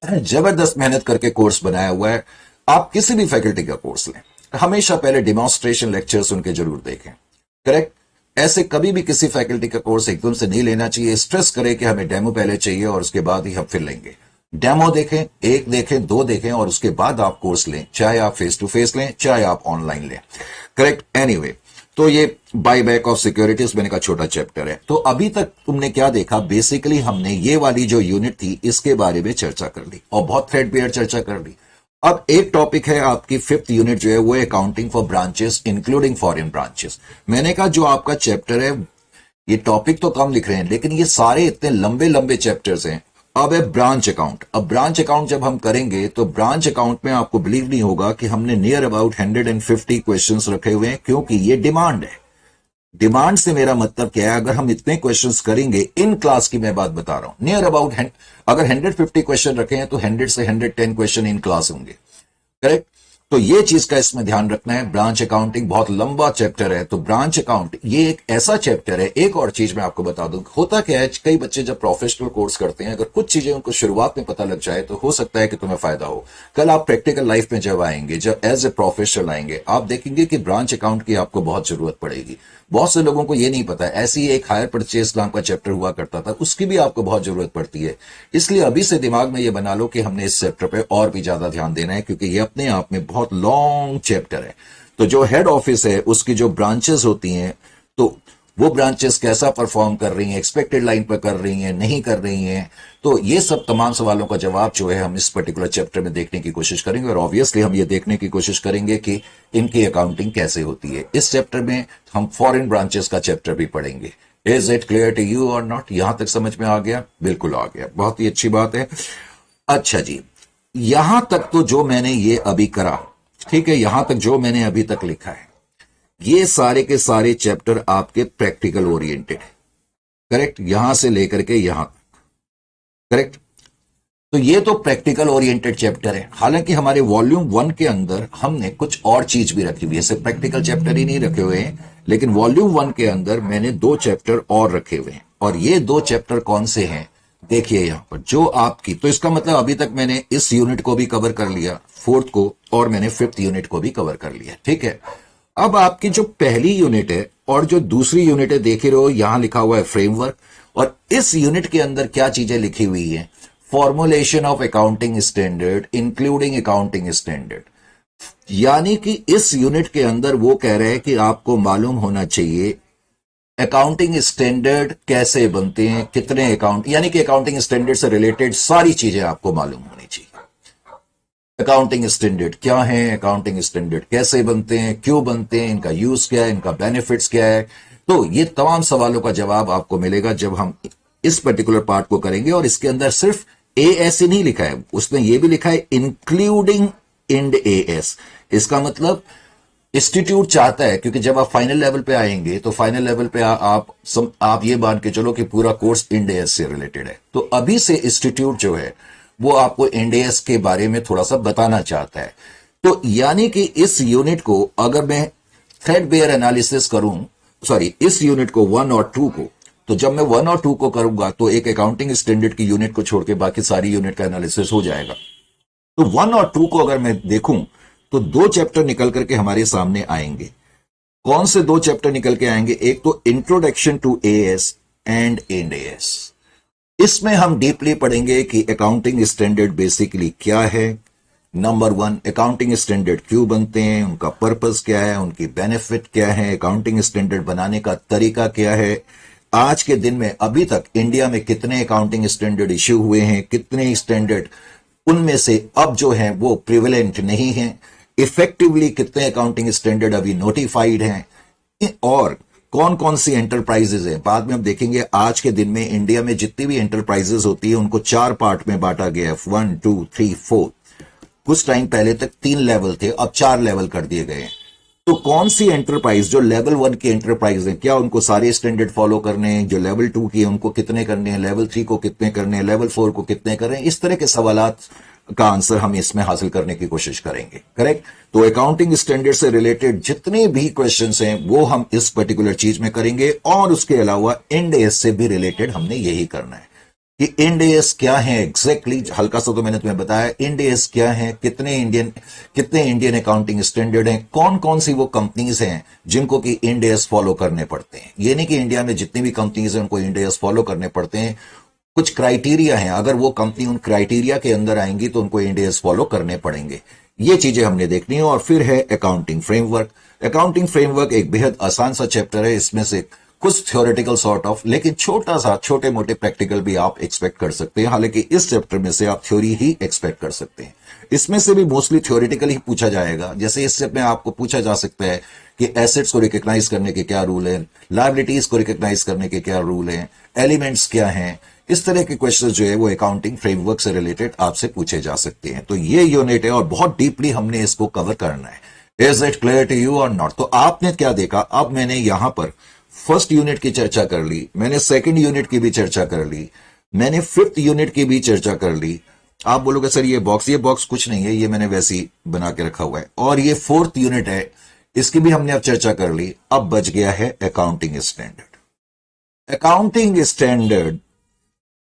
जबरदस्त मेहनत करके कोर्स बनाया हुआ है। आप किसी भी फैकल्टी का कोर्स लें, हमेशा पहले डेमोन्स्ट्रेशन लेक्चर्स उनके जरूर देखें, करेक्ट। ऐसे कभी भी किसी फैकल्टी का कोर्स एकदम से नहीं लेना चाहिए। स्ट्रेस करें कि हमें डेमो पहले चाहिए और उसके बाद ही हम फिर लेंगे। डेमो देखें, 1 देखें, 2 देखें और उसके बाद आप कोर्स लें, चाहे आप फेस टू फेस लें, चाहे आप ऑनलाइन लें, करेक्ट। एनीवे, तो ये बाई बैक ऑफ सिक्योरिटीज मैंने कहा छोटा चैप्टर है। तो अभी तक तुमने क्या देखा, बेसिकली हमने ये वाली जो यूनिट थी इसके बारे में चर्चा कर ली और बहुत थ्रेडबेयर चर्चा कर ली। अब एक टॉपिक है आपकी 5th यूनिट जो है वो accounting for branches including foreign branches. मैंने कहा जो आपका चैप्टर है, ये टॉपिक तो कम लिख रहे हैं लेकिन ये सारे इतने लंबे लंबे चैप्टर्स हैं। अब है ब्रांच अकाउंट। अब ब्रांच अकाउंट जब हम करेंगे तो ब्रांच अकाउंट में आपको बिलीव नहीं होगा कि हमने नियर अबाउट 150 क्वेश्चंस रखे हुए हैं, क्योंकि ये डिमांड है। डिमांड से मेरा मतलब क्या है, अगर हम इतने क्वेश्चंस करेंगे, इन क्लास की मैं बात बता रहा हूं, नियर अबाउट अगर 150 क्वेश्चन रखे हैं तो 100 से 110 क्वेश्चन इन क्लास होंगे, करेक्ट। तो ये चीज का इसमें ध्यान रखना है। ब्रांच अकाउंटिंग बहुत लंबा चैप्टर है, तो ब्रांच अकाउंट ये एक ऐसा चैप्टर है। एक और चीज मैं आपको बता दूं, होता क्या है, कई बच्चे जब प्रोफेशनल कोर्स करते हैं, अगर कुछ चीजें उनको शुरुआत में पता लग जाए तो हो सकता है कि तुम्हें फायदा हो। कल आप प्रैक्टिकल लाइफ में जब आएंगे, जब एज ए प्रोफेशनल आएंगे, आप देखेंगे कि ब्रांच अकाउंट की आपको बहुत जरूरत पड़ेगी। बहुत से लोगों को ये नहीं पता है, ऐसी एक हायर परचेज नाम का चैप्टर हुआ करता था, उसकी भी आपको बहुत जरूरत पड़ती है। इसलिए अभी से दिमाग में ये बना लो कि हमने इस चैप्टर पे और भी ज्यादा ध्यान देना है, क्योंकि ये अपने आप में बहुत लॉन्ग चैप्टर है। तो जो हेड ऑफिस है उसकी जो ब्रांचेस होती हैं, तो वो ब्रांचेस कैसा परफॉर्म कर रही हैं, एक्सपेक्टेड लाइन पर कर रही हैं, नहीं कर रही हैं, तो ये सब तमाम सवालों का जवाब जो है हम इस पर्टिकुलर चैप्टर में देखने की कोशिश करेंगे। और ऑब्वियसली हम ये देखने की कोशिश करेंगे कि इनकी अकाउंटिंग कैसे होती है। इस चैप्टर में हम फॉरेन ब्रांचेस का चैप्टर भी पढ़ेंगे। Is it clear to you और नॉट? यहां तक समझ में आ गया? बिल्कुल आ गया, बहुत ही अच्छी बात है। अच्छा जी, यहां तक तो जो मैंने ये अभी करा, ठीक है, यहां तक जो मैंने अभी तक लिखा है, ये सारे के सारे चैप्टर आपके प्रैक्टिकल ओरिएंटेड है, करेक्ट, यहां से लेकर के यहां तक, करेक्ट। तो ये तो प्रैक्टिकल ओरिएंटेड चैप्टर है। हालांकि हमारे वॉल्यूम 1 के अंदर हमने कुछ और चीज भी रखी हुई है, सिर्फ प्रैक्टिकल चैप्टर ही नहीं रखे हुए हैं, लेकिन वॉल्यूम 1 के अंदर मैंने 2 चैप्टर और रखे हुए हैं। और ये 2 चैप्टर कौन से हैं, देखिए यहां पर जो आपकी, तो इसका मतलब अभी तक मैंने इस यूनिट को भी कवर कर लिया, 4th को, और मैंने 5th यूनिट को भी कवर कर लिया, ठीक है। अब आपकी जो पहली यूनिट है और जो दूसरी यूनिट है, देख रहे हो यहां लिखा हुआ है फ्रेमवर्क, और इस यूनिट के अंदर क्या चीजें लिखी हुई है, formulation of accounting standard including accounting standard. यानी कि इस यूनिट के अंदर वो कह रहे हैं कि आपको मालूम होना चाहिए अकाउंटिंग स्टैंडर्ड कैसे बनते हैं, कितने अकाउंट, यानी कि अकाउंटिंग स्टैंडर्ड से रिलेटेड सारी चीजें आपको मालूम होनी चाहिए। अकाउंटिंग स्टैंडर्ड क्या है, अकाउंटिंग स्टैंडर्ड कैसे बनते हैं, क्यों बनते हैं, इनका यूज क्या है, इनका बेनिफिट्स क्या है। तो ये तमाम सवालों का जवाब आपको मिलेगा जब हम इस पर्टिकुलर पार्ट को करेंगे। और इसके अंदर सिर्फ एएस ही नहीं लिखा है, उसमें यह भी लिखा है इंक्लूडिंग इंड एएस। इसका मतलब इंस्टीट्यूट चाहता है, क्योंकि जब आप फाइनल लेवल पे आएंगे तो फाइनल लेवल पे आप ये मान के चलो कि पूरा कोर्स इंड एएस से रिलेटेड है। तो अभी से इंस्टीट्यूट जो है वो आपको इंड एएस के बारे में थोड़ा सा बताना चाहता है। तो यानी कि इस यूनिट को अगर मैं थ्रेडबेयर एनालिसिस करूं, सॉरी इस यूनिट को 1 और 2 को, तो जब मैं 1 और 2 को करूंगा तो एक अकाउंटिंग स्टैंडर्ड की यूनिट को छोड़ के बाकी सारी यूनिट का एनालिसिस हो जाएगा। तो 1 और 2 को अगर मैं देखूं तो 2 चैप्टर निकल करके हमारे सामने आएंगे। कौन से 2 चैप्टर निकल के आएंगे? एक तो introduction to AS and Ind AS. इसमें हम डीपली पढ़ेंगे कि अकाउंटिंग स्टैंडर्ड बेसिकली क्या है। नंबर 1, अकाउंटिंग स्टैंडर्ड क्यों बनते हैं, उनका पर्पस क्या है, उनकी बेनिफिट क्या है, अकाउंटिंग स्टैंडर्ड बनाने का तरीका क्या है, आज के दिन में अभी तक इंडिया में कितने अकाउंटिंग स्टैंडर्ड इश्यू हुए हैं, कितने स्टैंडर्ड उनमें से अब जो है वो प्रिवेलेंट नहीं है, इफेक्टिवली कितने अकाउंटिंग स्टैंडर्ड अभी नोटिफाइड हैं, और कौन कौन सी एंटरप्राइजेज हैं। बाद में हम देखेंगे आज के दिन में इंडिया में जितनी भी एंटरप्राइजेज होती है उनको 4 पार्ट में बांटा गया है, 1 2 3 4। कुछ टाइम पहले तक 3 लेवल थे, अब 4 लेवल कर दिए गए हैं। तो कौन सी एंटरप्राइज जो लेवल 1 की एंटरप्राइज है, क्या उनको सारे स्टैंडर्ड फॉलो करने हैं, जो लेवल 2 की है उनको कितने करने हैं, लेवल 3 को कितने करने हैं, लेवल 4 को कितने कर रहे हैं, इस तरह के सवालात का आंसर हम इसमें हासिल करने की कोशिश करेंगे। करेक्ट? तो अकाउंटिंग स्टैंडर्ड से रिलेटेड जितने भी क्वेश्चंस हैं वो हम इस पर्टिकुलर चीज में करेंगे। और उसके अलावा इंड एएस से भी रिलेटेड हमने यही करना है कि इंड एएस क्या है एग्जैक्टली। हल्का सा तो मैंने तुम्हें बताया इंड एएस क्या है, कितने इंडियन अकाउंटिंग स्टैंडर्ड हैं, कौन कौन सी वो कंपनीज हैं जिनको कि इंड एएस फॉलो करने पड़ते हैं। ये नहीं कि इंडिया में जितनी भी कंपनीज हैं उनको इंड एएस फॉलो करने पड़ते हैं, कुछ क्राइटेरिया हैं, अगर वो कंपनी उन क्राइटेरिया के अंदर आएंगी तो उनको इंड एएस फॉलो करने पड़ेंगे। ये चीजें हमने देखनी है। और फिर है अकाउंटिंग फ्रेमवर्क। अकाउंटिंग फ्रेमवर्क एक बेहद आसान सा चैप्टर है, इसमें से कुछ थ्योरेटिकल सॉर्ट ऑफ, लेकिन छोटे मोटे प्रैक्टिकल भी आप एक्सपेक्ट कर सकते हैं। हालांकि इस चैप्टर में से आप थ्योरी ही एक्सपेक्ट कर सकते हैं, इसमें से भी मोस्टली थ्योरेटिकल ही पूछा जाएगा। जैसे इससे में आपको पूछा जा सकता है कि एसेट्स को रिकॉग्नाइज करने के क्या रूल है, लायबिलिटीज को रिकॉग्नाइज करने के क्या रूल है, एलिमेंट्स क्या हैं। इस तरह के क्वेश्चन जो है वो अकाउंटिंग फ्रेमवर्क से रिलेटेड आपसे पूछे जा सकते हैं। तो ये यूनिट है और बहुत डीपली हमने इसको कवर करना है। Is it clear to you और नॉट? तो आपने क्या देखा, अब मैंने यहां पर फर्स्ट यूनिट की चर्चा कर ली, मैंने सेकंड यूनिट की भी चर्चा कर ली, मैंने 5th यूनिट की भी चर्चा कर ली। आप बोलोगे सर ये बॉक्स कुछ नहीं है, ये मैंने वैसे ही बना के रखा हुआ है। और ये 4th यूनिट है, इसकी भी हमने अब चर्चा कर ली। अब बच गया है अकाउंटिंग स्टैंडर्ड। अकाउंटिंग स्टैंडर्ड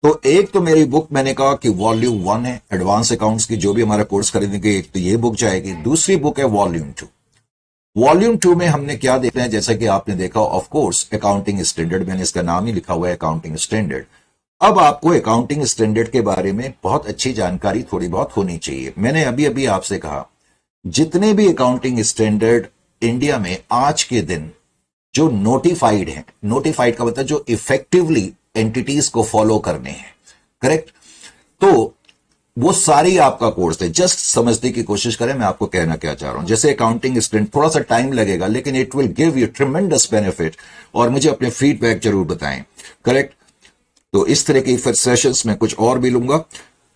तो एक तो मेरी बुक मैंने कहा कि वॉल्यूम 1 है एडवांस अकाउंट्स की, जो भी हमारा कोर्स खरीदेंगे एक तो ये बुक जाएगी। दूसरी बुक है वॉल्यूम 2। वॉल्यूम 2 में हमने क्या देखना है, जैसा कि आपने देखा ऑफ कोर्स अकाउंटिंग स्टैंडर्ड, मैंने इसका नाम ही लिखा हुआ है अकाउंटिंग स्टैंडर्ड। अब आपको अकाउंटिंग स्टैंडर्ड के बारे में बहुत अच्छी जानकारी थोड़ी बहुत होनी चाहिए। मैंने अभी अभी आपसे कहा जितने भी अकाउंटिंग स्टैंडर्ड इंडिया में आज के दिन जो नोटिफाइड है, नोटिफाइड का मतलब जो इफेक्टिवली एंटिटीज को फॉलो करने हैं, करेक्ट, तो वो सारी आपका कोर्स है। जस्ट समझने की कोशिश करें मैं आपको कहना क्या चाह रहा हूं। जैसे अकाउंटिंग स्टैंडर्ड थोड़ा सा टाइम लगेगा लेकिन it will give you tremendous benefit, और मुझे अपने फीडबैक जरूर बताएं। करेक्ट? तो इस तरह की फिर सेशंस में कुछ और भी लूंगा।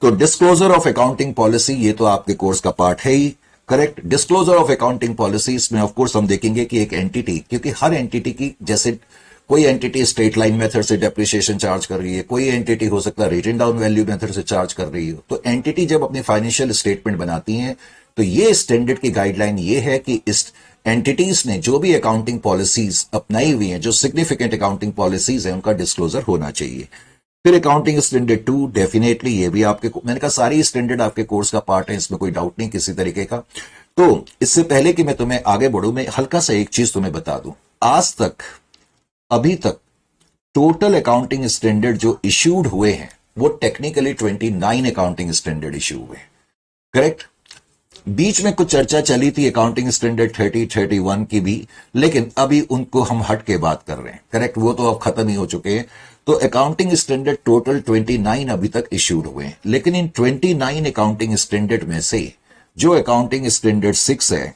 तो डिस्क्लोजर ऑफ अकाउंटिंग पॉलिसी, ये तो आपके कोर्स का पार्ट है ही। Correct? Disclosure of accounting policy, इसमें ऑफ कोर्स हम देखेंगे कि एक एंटिटी, क्योंकि हर एंटिटी की, जैसे कोई एंटिटी स्ट्रेट लाइन मेथड से डेप्रिसिएशन चार्ज कर रही है, कोई एंटिटी हो सकता है रिटन डाउन वैल्यू मेथड से चार्ज कर रही हो। तो एंटिटी जब अपनी फाइनेंशियल स्टेटमेंट बनाती हैं तो ये स्टैंडर्ड की गाइडलाइन ये है कि इस एंटिटीज ने जो भी अकाउंटिंग पॉलिसीज अपनाई हुई हैं, जो सिग्निफिकेंट अकाउंटिंग पॉलिसीज हैं, उनका डिस्क्लोजर होना चाहिए। फिर अकाउंटिंग स्टैंडर्ड 2, डेफिनेटली ये भी आपके, मैंने कहा सारी स्टैंडर्ड आपके कोर्स का पार्ट है, इसमें कोई डाउट नहीं किसी तरीके का। तो इससे पहले कि मैं तुम्हें आगे बढ़ूं, मैं हल्का सा एक चीज तुम्हें बता दूं। आज तक, अभी तक टोटल अकाउंटिंग स्टैंडर्ड जो इश्यूड हुए हैं वो टेक्निकली 29 अकाउंटिंग स्टैंडर्ड इश्यू हुए हैं। करेक्ट? बीच में कुछ चर्चा चली थी अकाउंटिंग स्टैंडर्ड 3031 की भी, लेकिन अभी उनको हम हट के बात कर रहे हैं। करेक्ट, वो तो अब खत्म ही हो चुके हैं। तो अकाउंटिंग स्टैंडर्ड टोटल 29 अभी तक इश्यूड हुए हैं, लेकिन इन 29 अकाउंटिंग स्टैंडर्ड में से जो अकाउंटिंग स्टैंडर्ड 6 है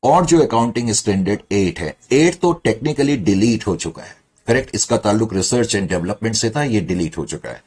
और जो अकाउंटिंग स्टैंडर्ड 8 है, 8 तो टेक्निकली डिलीट हो चुका है। करेक्ट, इसका ताल्लुक रिसर्च एंड डेवलपमेंट से था, ये डिलीट हो चुका है।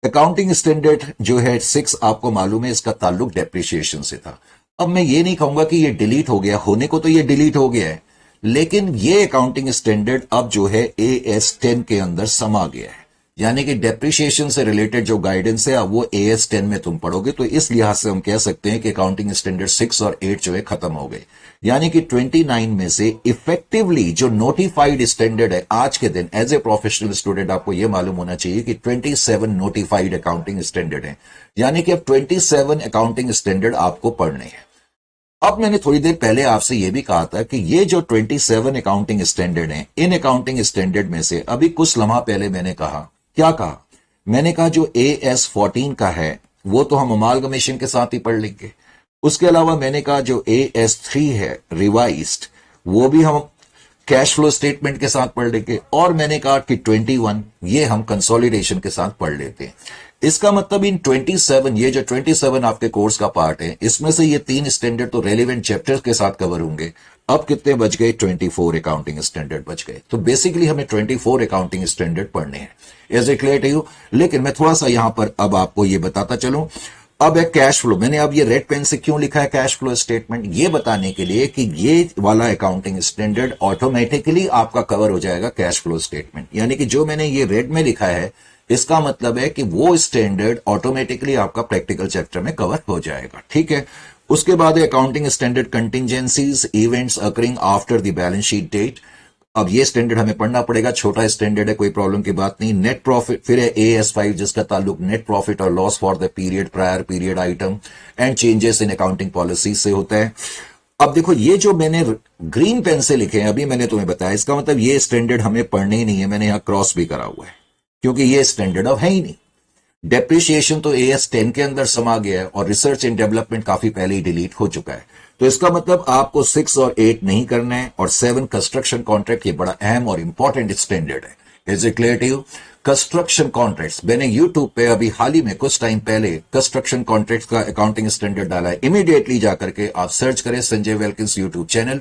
अकाउंटिंग स्टैंडर्ड जो है 6 आपको मालूम है इसका ताल्लुक डेप्रिसिएशन से था। अब मैं ये नहीं कहूंगा कि ये डिलीट हो गया, होने को तो ये डिलीट हो गया है, लेकिन ये अकाउंटिंग स्टैंडर्ड अब जो है AS10 के अंदर समा गया है। यानी कि डेप्रिसिएशन से रिलेटेड जो गाइडेंस है अब वो AS10 में तुम पढ़ोगे। तो इस लिहाज से हम कह सकते हैं कि अकाउंटिंग स्टैंडर्ड 6 और 8 जो है खत्म हो गए। यानी कि 29 में से इफेक्टिवली जो नोटिफाइड स्टैंडर्ड है आज के दिन एज ए प्रोफेशनल स्टूडेंट आपको यह मालूम होना चाहिए कि 27 नोटिफाइड अकाउंटिंग स्टैंडर्ड है। यानी कि अब 27 अकाउंटिंग स्टैंडर्ड आपको पढ़ने हैं। अब मैंने थोड़ी देर पहले आपसे यह भी कहा था कि ये जो 27 अकाउंटिंग स्टैंडर्ड हैं, इन अकाउंटिंग स्टैंडर्ड में से अभी कुछ लम्हा पहले मैंने कहा, क्या कहा? मैंने कहा जो AS14 का है वो तो हम अमालगमेशन के साथ ही पढ़ लेंगे। उसके अलावा मैंने कहा जो AS3 है रिवाइज्ड, वो भी हम कैश फ्लो स्टेटमेंट के साथ पढ़ लेंगे। और मैंने कहा कि 21 ये हम कंसोलिडेशन के साथ पढ़ लेते हैं। इसका मतलब इन 27, ये जो 27 आपके कोर्स का पार्ट है, इसमें से ये 3 स्टैंडर्ड तो रेलिवेंट चैप्टर्स के साथ कवर होंगे। अब कितने बच गए? 24 अकाउंटिंग स्टैंडर्ड बच गए। तो बेसिकली हमें 24 अकाउंटिंग स्टैंडर्ड पढ़ने हैं। Is it clear to you? लेकिन मैं थोड़ा सा यहां पर अब आपको ये बताता चलूं। अब है कैश फ्लो। मैंने अब ये रेड पेन से क्यों लिखा है कैश फ्लो स्टेटमेंट? ये बताने के लिए कि ये वाला अकाउंटिंग स्टैंडर्ड ऑटोमेटिकली आपका कवर हो जाएगा कैश फ्लो स्टेटमेंट। यानी कि जो मैंने ये रेड में लिखा है इसका मतलब है कि वो स्टैंडर्ड ऑटोमेटिकली आपका प्रैक्टिकल चैप्टर में कवर हो जाएगा। ठीक है। उसके बाद accounting standard contingencies events occurring after the balance sheet date. अब ये स्टैंडर्ड हमें पढ़ना पड़ेगा, छोटा स्टैंडर्ड है, कोई प्रॉब्लम की बात नहीं। नेट प्रॉफिट, फिर है AS5 जिसका ताल्लुक नेट प्रॉफिट और loss for the period prior period item and changes in accounting policy से होता है। अब देखो ये जो मैंने ग्रीन पेन से लिखे हैं अभी मैंने तुम्हें बताया, इसका मतलब ये स्टैंडर्ड हमें पढ़ने ही नहीं है। मैंने यहां क्रॉस भी करा हुआ है क्योंकि ये स्टैंडर्ड अब है ही नहीं। डेप्रिसिएशन तो AS10 के अंदर समा गया है और रिसर्च एंड डेवलपमेंट काफी पहले ही डिलीट हो चुका है। तो इसका मतलब आपको 6 और 8 नहीं करना है। और 7 कंस्ट्रक्शन कॉन्ट्रैक्ट, ये बड़ा अहम और इंपॉर्टेंट स्टैंडर्ड है। Is it clear to you? Construction contracts, मैंने यूट्यूब पे अभी हाल ही में कुछ टाइम पहले कंस्ट्रक्शन कॉन्ट्रैक्ट्स का अकाउंटिंग स्टैंडर्ड डाला है। इमीडिएटली जाकर के आप सर्च करें Sanjay Welkins YouTube channel.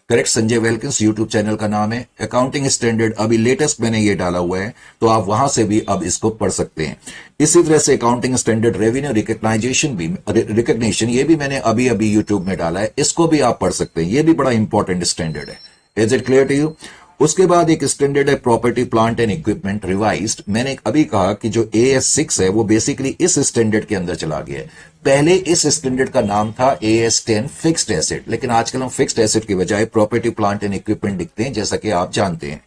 Correct, Sanjay Welkins YouTube channel का नाम है। अकाउंटिंग स्टैंडर्ड अभी लेटेस्ट मैंने ये डाला हुआ है, तो आप वहां से भी अब इसको पढ़ सकते हैं। इसी तरह से अकाउंटिंग स्टैंडर्ड रेवेन्यू रिकग्निशन ये भी मैंने अभी अभी यूट्यूब में डाला है, इसको भी आप पढ़ सकते हैं। ये भी बड़ा इंपॉर्टेंट स्टैंडर्ड है। Is it clear to you? उसके बाद एक स्टैंडर्ड है property plant and equipment revised. मैंने अभी कहा कि जो AS6 है वो बेसिकली इस स्टैंडर्ड के अंदर चला गया है। पहले इस स्टैंडर्ड का नाम था AS10 फिक्स्ड एसेट, लेकिन आजकल हम फिक्स्ड एसेट की बजाय प्रॉपर्टी प्लांट एंड इक्विपमेंट लिखते हैं, जैसा कि आप जानते हैं।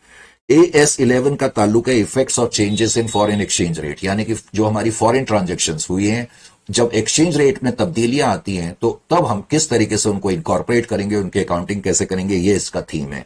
AS11 का ताल्लुक है effects of changes in foreign exchange rate, यानी कि जो हमारी फॉरेन ट्रांजेक्शंस हुई हैं, जब एक्सचेंज रेट में तब्दीलियां आती हैं तो तब हम किस तरीके से उनको इनकॉर्पोरेट करेंगे, उनकी अकाउंटिंग कैसे करेंगे, ये इसका थीम है।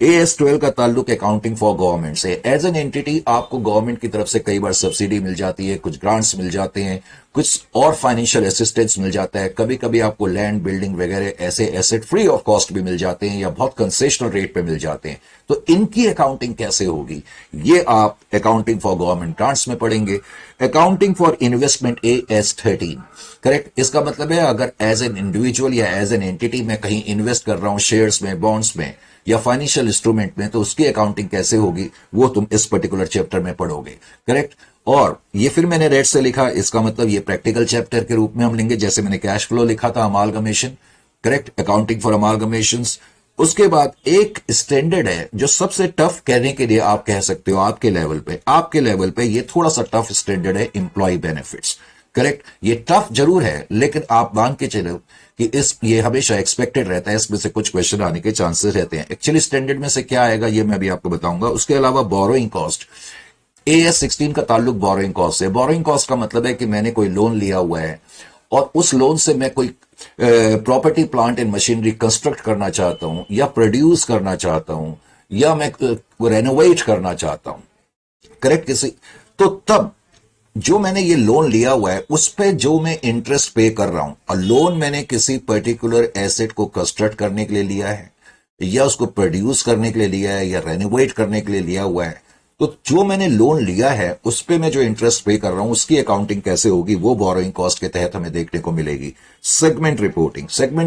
AS12 का ताल्लुक अकाउंटिंग फॉर गवर्नमेंट से। एज एन एंटिटी आपको गवर्नमेंट की तरफ से कई बार सब्सिडी मिल जाती है, कुछ ग्रांट्स मिल जाते हैं, कुछ और फाइनेंशियल असिस्टेंस मिल जाता है। कभी कभी आपको लैंड, बिल्डिंग वगैरह ऐसे एसेट फ्री ऑफ कॉस्ट भी मिल जाते हैं या बहुत कंसेशनल रेट पे मिल जाते हैं। तो इनकी अकाउंटिंग कैसे होगी ये आप अकाउंटिंग फॉर गवर्नमेंट ग्रांट्स में पढ़ेंगे। Accounting for investment AS13। Correct, इसका मतलब है अगर एज एन इंडिविजुअल या एज एन एंटिटी मैं कहीं इन्वेस्ट कर रहा हूं शेयर्स में, बॉन्ड्स में या फाइनेंशियल इंस्ट्रूमेंट में, तो उसकी अकाउंटिंग कैसे होगी वो तुम इस पर्टिकुलर चैप्टर में पढ़ोगे। करेक्ट। और ये फिर मैंने रेड से लिखा, इसका मतलब ये प्रैक्टिकल चैप्टर के रूप में हम लेंगे, जैसे मैंने कैश फ्लो लिखा था, amalgamation. Correct, accounting for amalgamations. उसके बाद एक स्टैंडर्ड है जो सबसे टफ कहने के लिए आप कह सकते हो आपके लेवल पे ये थोड़ा सा टफ स्टैंडर्ड है, एम्प्लॉय बेनिफिट्स। करेक्ट, ये टफ जरूर है लेकिन आप मान के चलो कि ये हमेशा एक्सपेक्टेड रहता है, इसमें से कुछ क्वेश्चन आने के चांसेस रहते हैं। एक्चुअली स्टैंडर्ड में से क्या आएगा ये मैं भी आपको बताऊंगा। उसके अलावा बोरोइंग कॉस्ट, AS16 का ताल्लुक बोरोइंग कॉस्ट से। बोरोइंग कॉस्ट का मतलब है कि मैंने कोई लोन लिया हुआ है और उस लोन से मैं कोई property plant and machinery construct करना चाहता हूं या प्रोड्यूस करना चाहता हूं या मैं रेनोवेट करना चाहता हूं। करेक्ट, किसी तो तब जो मैंने ये लोन लिया हुआ है उस पे जो मैं इंटरेस्ट पे कर रहा हूं, और लोन मैंने किसी पर्टिकुलर एसेट को कंस्ट्रक्ट करने के लिए लिया है, या उसको प्रोड्यूस करने के लिए लिया है, या रेनोवेट करने के लिए लिया हुआ है, तो जो मैंने लोन लिया है उस पे मैं जो इंटरेस्ट पे कर रहा हूं उसकी अकाउंटिंग कैसे होगी, वो बोरोइंग कॉस्ट के तहत हमें देखने को मिलेगी। सेगमेंट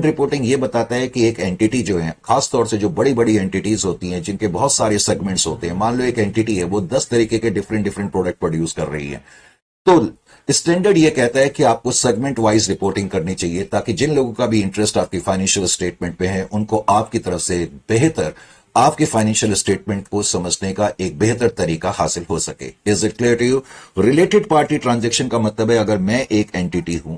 रिपोर्टिंग ये बताता है कि एक एंटिटी जो है, खासतौर से जो बड़ी बड़ी एंटिटीज होती हैं जिनके बहुत सारे सेगमेंट्स होते हैं, मान लो एक एंटिटी है वो 10 तरीके के डिफरेंट डिफरेंट प्रोडक्ट प्रोड्यूस कर रही है, तो स्टैंडर्ड ये कहता है कि आपको सेगमेंट वाइज रिपोर्टिंग करनी चाहिए, ताकि जिन लोगों का भी इंटरेस्ट आपकी फाइनेंशियल स्टेटमेंट पे है उनको आपकी तरफ से बेहतर आपके फाइनेंशियल स्टेटमेंट को समझने का एक बेहतर तरीका हासिल हो सके। Is it clear to you? Related party transaction का मतलब है अगर मैं एक एंटिटी हूं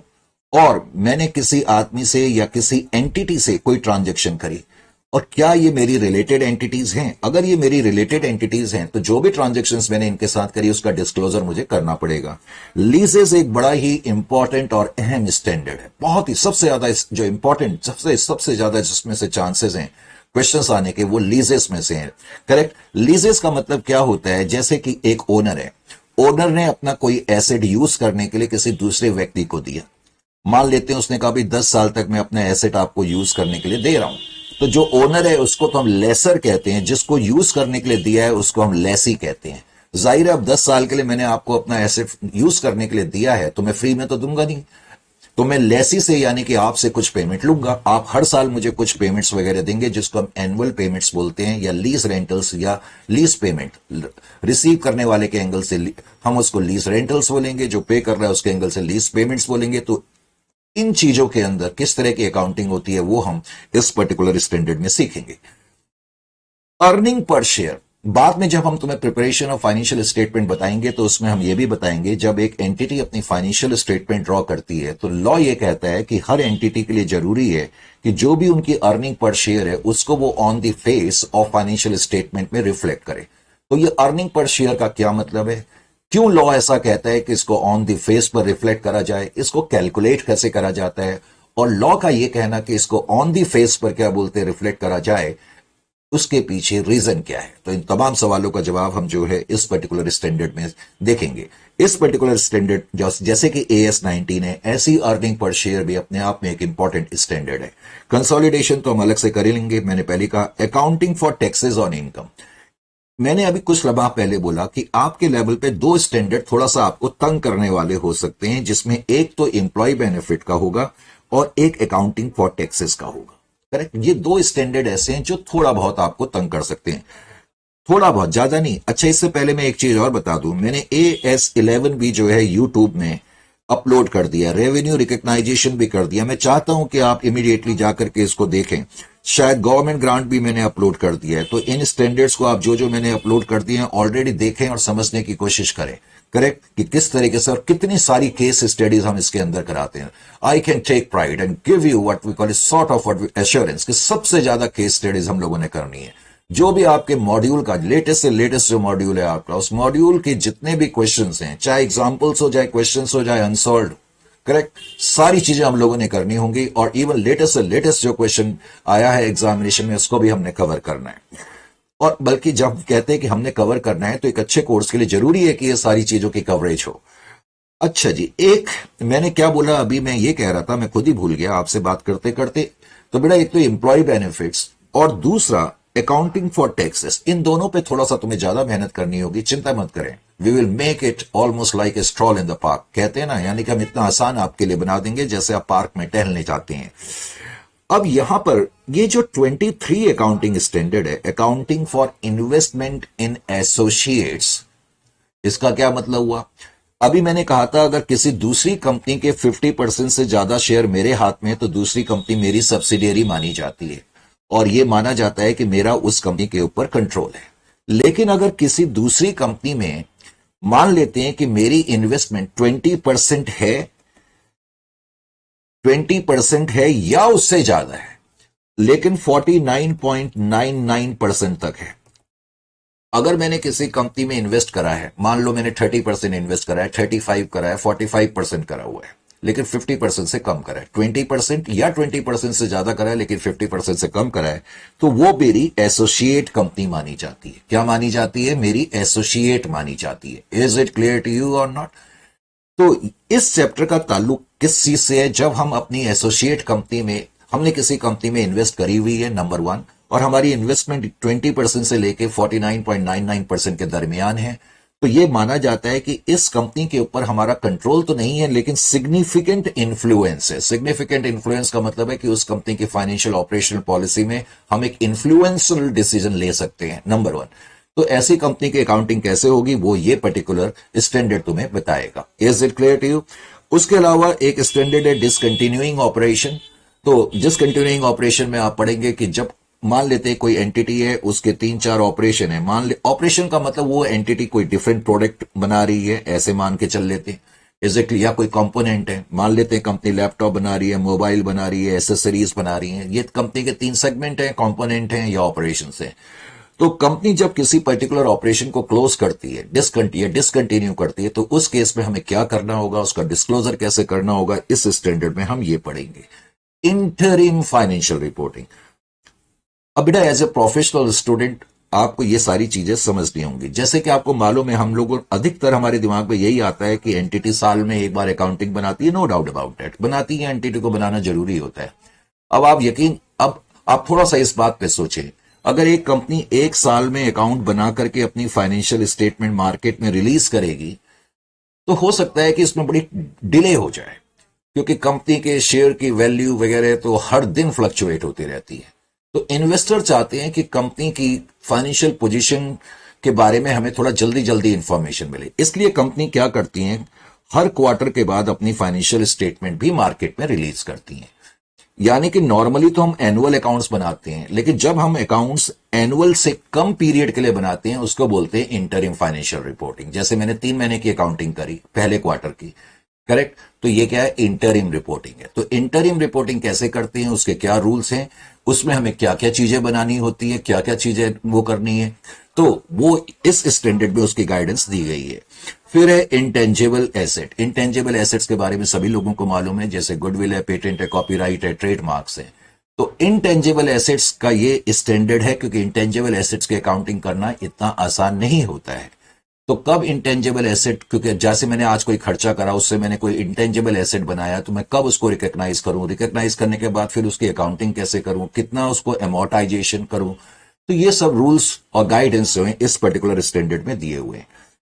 और मैंने किसी आदमी से या किसी एंटिटी से कोई ट्रांजैक्शन करी, और क्या ये मेरी रिलेटेड एंटिटीज हैं? अगर ये मेरी रिलेटेड एंटिटीज हैं तो जो भी ट्रांजैक्शंस मैंने इनके साथ करी उसका डिस्क्लोजर मुझे करना पड़ेगा। लीजेस एक बड़ा ही इंपॉर्टेंट और अहम स्टैंडर्ड है, बहुत ही सबसे ज्यादा जो इंपॉर्टेंट सबसे ज्यादा जिसमें से चांसेस हैं क्वेश्चंस आने के, वो लीजेस में से हैं। करेक्ट। लीजेस का मतलब क्या होता है? जैसे कि एक ओनर है, ओनर ने अपना कोई एसेट यूज करने के लिए किसी दूसरे व्यक्ति को दिया। मान लेते हैं उसने कहा भी 10 साल तक मैं अपना एसेट आपको यूज करने के लिए दे रहा हूं, तो जो ओनर है उसको तो हम लेसर कहते हैं, जिसको यूज करने के लिए दिया है उसको हम लेसी कहते हैं। जाहिर है अब 10 साल के लिए मैंने आपको अपना एसेट यूज करने के लिए दिया है तो मैं फ्री में तो दूंगा नहीं, तो मैं लेसी से यानी कि आपसे कुछ पेमेंट लूंगा। आप हर साल मुझे कुछ पेमेंट्स वगैरह देंगे जिसको हम एनुअल पेमेंट्स बोलते हैं, या लीज रेंटल्स या लीज पेमेंट। रिसीव करने वाले के एंगल से हम उसको लीज रेंटल्स बोलेंगे, जो पे कर रहा है उसके एंगल से लीज पेमेंट्स बोलेंगे। तो इन चीजों के अंदर किस तरह की अकाउंटिंग होती है वो हम इस पर्टिकुलर स्टैंडर्ड में सीखेंगे। अर्निंग पर शेयर, बाद में जब हम तुम्हें प्रिपरेशन ऑफ फाइनेंशियल स्टेटमेंट बताएंगे तो उसमें हम ये भी बताएंगे, जब एक एंटिटी अपनी फाइनेंशियल स्टेटमेंट ड्रॉ करती है तो लॉ ये कहता है कि हर एंटिटी के लिए जरूरी है कि जो भी उनकी अर्निंग पर शेयर है उसको वो on the face of financial statement में रिफ्लेक्ट करे। तो ये अर्निंग पर शेयर का क्या मतलब है? क्यों लॉ ऐसा कहता है कि इसको ऑन द फेस पर रिफ्लेक्ट करा जाए? इसको कैलकुलेट कैसे करा जाता है? और लॉ का यह कहना कि इसको ऑन द फेस पर क्या बोलते हैं, रिफ्लेक्ट करा जाए, उसके पीछे रीजन क्या है? तो इन तमाम सवालों का जवाब हम जो है इस पर्टिकुलर स्टैंडर्ड में देखेंगे। इस पर्टिकुलर स्टैंडर्ड जैसे कि AS 19 है, ऐसी अर्निंग पर शेयर भी अपने आप में एक इंपॉर्टेंट स्टैंडर्ड है। कंसोलिडेशन तो हम अलग से कर लेंगे। मैंने पहले कहा accounting for taxes on income. मैंने अभी कुछ लम्हा पहले बोला कि आपके लेवल पे दो स्टैंडर्ड थोड़ा सा आपको तंग करने वाले हो सकते हैं, जिसमें एक तो एम्प्लॉय बेनिफिट का होगा और एक अकाउंटिंग फॉर टैक्सेस का होगा। करेक्ट। ये दो स्टैंडर्ड ऐसे हैं जो थोड़ा बहुत आपको तंग कर सकते हैं, थोड़ा बहुत, ज्यादा नहीं। अच्छा, इससे पहले मैं एक चीज और बता दूं, मैंने AS 11 भी जो है यूट्यूब में अपलोड कर दिया, रेवेन्यू रिकग्नाइजेशन भी कर दिया। मैं चाहता हूं कि आप इमीडिएटली जाकर के इसको देखें। शायद गवर्नमेंट ग्रांट भी मैंने अपलोड कर दिया है। तो इन स्टैंडर्ड्स को आप जो जो मैंने अपलोड कर दिए हैं ऑलरेडी देखें और समझने की कोशिश करें। करेक्ट, कि किस तरीके से और कितनी सारी केस स्टडीज हम इसके अंदर कराते हैं। I can take pride and give you what we call sort of assurance कि सबसे ज्यादा केस स्टडीज हम लोगों ने करनी है। जो भी आपके मॉड्यूल का लेटेस्ट से लेटेस्ट जो मॉड्यूल है आपका, उस मॉड्यूल के जितने भी क्वेश्चंस हैं, चाहे एग्जांपल्स हो, चाहे क्वेश्चंस हो, चाहे अनसॉल्व्ड, करेक्ट, सारी चीजें हम लोगों ने करनी होंगी। और इवन लेटेस्ट से लेटेस्ट जो क्वेश्चन आया है एग्जामिनेशन में, उसको भी हमने कवर करना है। और बल्कि जब कहते हैं कि हमने कवर करना है तो एक अच्छे कोर्स के लिए जरूरी है कि ये सारी चीजों की कवरेज हो। अच्छा जी, एक मैंने क्या बोला अभी, मैं ये कह रहा था, मैं खुद ही भूल गया आपसे बात करते करते। तो बेटा, एक तो एम्प्लॉय बेनिफिट्स और दूसरा अकाउंटिंग फॉर टैक्सेस, इन दोनों पे थोड़ा सा तुम्हें ज्यादा मेहनत करनी होगी। चिंता मत करें, we will make it almost like a stroll in the park, कहते हैं ना, यानी कि हम इतना आसान आपके लिए बना देंगे जैसे आप पार्क में टहलने जाते हैं। अब यहां पर ये जो 23 अकाउंटिंग स्टैंडर्ड है, accounting for investment in associates, इसका क्या मतलब हुआ? अभी मैंने कहा था अगर किसी दूसरी कंपनी के 50% से ज्यादा शेयर मेरे हाथ में है तो दूसरी कंपनी मेरी सब्सिडियरी मानी जाती है और यह माना जाता है कि मेरा उस कंपनी के ऊपर कंट्रोल है। लेकिन अगर किसी दूसरी कंपनी में मान लेते हैं कि मेरी इन्वेस्टमेंट 20% है या उससे ज्यादा है, लेकिन 49.99% तक है। अगर मैंने किसी कंपनी में इन्वेस्ट करा है, मान लो मैंने 30% इन्वेस्ट करा है, 35 करा है, 45% करा हुआ है, लेकिन 50% से कम करा है, 20% या 20% से ज्यादा करा है लेकिन 50% से कम करा है, तो वो मेरी एसोसिएट कंपनी मानी जाती है। क्या मानी जाती है? मेरी एसोसिएट मानी जाती है। Is it clear to you और नॉट? तो इस चैप्टर का ताल्लुक किस चीज से है? जब हम अपनी एसोसिएट कंपनी में, हमने किसी कंपनी में इन्वेस्ट करी हुई है, नंबर वन, और हमारी इन्वेस्टमेंट 20% से लेके 49.99% के दरमियान है, तो ये माना जाता है कि इस कंपनी के ऊपर हमारा कंट्रोल तो नहीं है, लेकिन सिग्निफिकेंट इन्फ्लुएंस है। सिग्निफिकेंट इन्फ्लुएंस का मतलब है कि उस कंपनी की फाइनेंशियल ऑपरेशनल पॉलिसी में हम एक इन्फ्लुएंशियल डिसीजन ले सकते हैं, नंबर वन। तो ऐसी कंपनी की अकाउंटिंग कैसे होगी, वो ये पर्टिकुलर स्टैंडर्ड तुम्हें बताएगा। Is it clear to you? उसके अलावा एक स्टैंडर्ड है डिसकंटिन्यूइंग ऑपरेशन। तो डिसकंटिन्यूइंग ऑपरेशन में आप पढ़ेंगे कि जब मान लेते हैं कोई एंटिटी है, उसके 3-4 ऑपरेशन है, मान ले, ऑपरेशन का मतलब वो एंटिटी कोई डिफरेंट प्रोडक्ट बना रही है, ऐसे मान के चल लेते हैं एग्जैक्टली, या कोई कंपोनेंट है, मान लेते हैं कंपनी लैपटॉप बना रही है, मोबाइल बना रही है, एसेसरीज बना रही है, ये कंपनी के 3 सेगमेंट है, कंपोनेंट है या ऑपरेशन है। तो कंपनी जब किसी पर्टिकुलर ऑपरेशन को क्लोज करती है, डिसकंटिन्यू करती है, तो उस केस में हमें क्या करना होगा, उसका डिस्क्लोजर कैसे करना होगा, इस स्टैंडर्ड में हम ये पढ़ेंगे। Interim financial reporting. अब बेटा एज ए प्रोफेशनल स्टूडेंट आपको ये सारी चीजें समझनी होंगी। जैसे कि आपको मालूम है, हम लोग अधिकतर हमारे दिमाग में यही आता है कि एंटिटी साल में एक बार अकाउंटिंग बनाती है, नो डाउट अबाउट दैट, बनाती है, एंटिटी को बनाना जरूरी होता है। अब आप थोड़ा सा इस बात पे सोचें, अगर एक कंपनी एक साल में अकाउंट बना करके अपनी फाइनेंशियल स्टेटमेंट मार्केट में रिलीज करेगी, तो हो सकता है कि इसमें बड़ी डिले हो जाए, क्योंकि कंपनी के शेयर की वैल्यू वगैरह तो हर दिन फ्लक्चुएट होती रहती है। तो इन्वेस्टर चाहते हैं कि कंपनी की फाइनेंशियल पोजीशन के बारे में हमें थोड़ा जल्दी जल्दी इंफॉर्मेशन मिले, इसलिए कंपनी क्या करती हैं, हर क्वार्टर के बाद अपनी फाइनेंशियल स्टेटमेंट भी मार्केट में रिलीज करती हैं। यानी कि नॉर्मली तो हम एनुअल अकाउंट्स बनाते हैं, लेकिन जब हम अकाउंट्स एनुअल से कम पीरियड के लिए बनाते हैं, उसको बोलते हैं इंटरिम फाइनेंशियल रिपोर्टिंग। जैसे मैंने 3 महीने की अकाउंटिंग करी, पहले क्वार्टर की, करेक्ट, तो ये क्या है, इंटरिम रिपोर्टिंग है। तो इंटरिम रिपोर्टिंग कैसे करते हैं, उसके क्या रूल्स हैं, उसमें हमें क्या क्या चीजें बनानी होती है, क्या क्या चीजें वो करनी है, तो वो इस स्टैंडर्ड में उसकी गाइडेंस दी गई है। फिर है इंटेंजिबल एसेट। इंटेंजिबल एसेट्स के बारे में सभी लोगों को मालूम है, जैसे गुडविल है, पेटेंट है, कॉपीराइट है, ट्रेडमार्क्स है। तो इंटेंजिबल एसेट्स का ये स्टैंडर्ड है, क्योंकि इंटेंजिबल एसेट्स की अकाउंटिंग करना इतना आसान नहीं होता है। तो कब इंटेंजिबल एसेट, क्योंकि जैसे मैंने आज कोई खर्चा करा, उससे मैंने कोई इंटेंजिबल एसेट बनाया, तो मैं कब उसको रिकॉग्नाइज करूं, रिकॉग्नाइज करने के बाद फिर उसकी अकाउंटिंग कैसे करूं, कितना उसको अमोर्टाइजेशन करूं, तो ये सब रूल्स और गाइडेंस जो है इस पर्टिकुलर स्टैंडर्ड में दिए हुए हैं।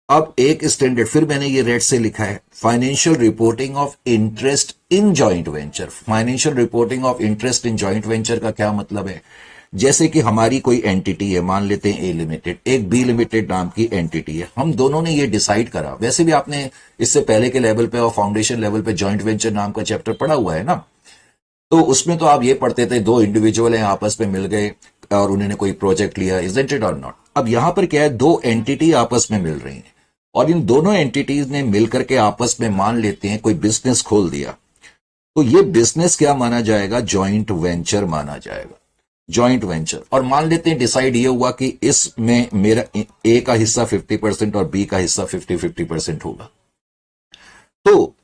अब एक स्टैंडर्ड फिर मैंने ये रेड से लिखा है, financial reporting of interest in joint venture. Financial reporting of interest in joint venture का क्या मतलब है? जैसे कि हमारी कोई एंटिटी है, मान लेते हैं ए लिमिटेड, एक बी लिमिटेड नाम की एंटिटी है, हम दोनों ने ये डिसाइड करा, वैसे भी आपने इससे पहले के लेवल पे और फाउंडेशन लेवल पे जॉइंट वेंचर नाम का चैप्टर पढ़ा हुआ है ना, तो उसमें तो आप ये पढ़ते थे, 2 इंडिविजुअल हैं, आपस में मिल गए और उन्होंने कोई प्रोजेक्ट लिया, इजंट इट और नॉट। अब यहां पर क्या है, 2 एंटिटी आपस में मिल रही हैं, और इन दोनों एंटिटीज ने मिलकर के आपस में मान लेते हैं कोई बिजनेस खोल दिया, तो ये बिजनेस क्या माना जाएगा, जॉइंट वेंचर माना जाएगा, जॉइंट वेंचर। और मान लेते हैं डिसाइड ये हुआ कि इसमें मेरा ए का हिस्सा 50% और बी का हिस्सा 50-50% होगा, तो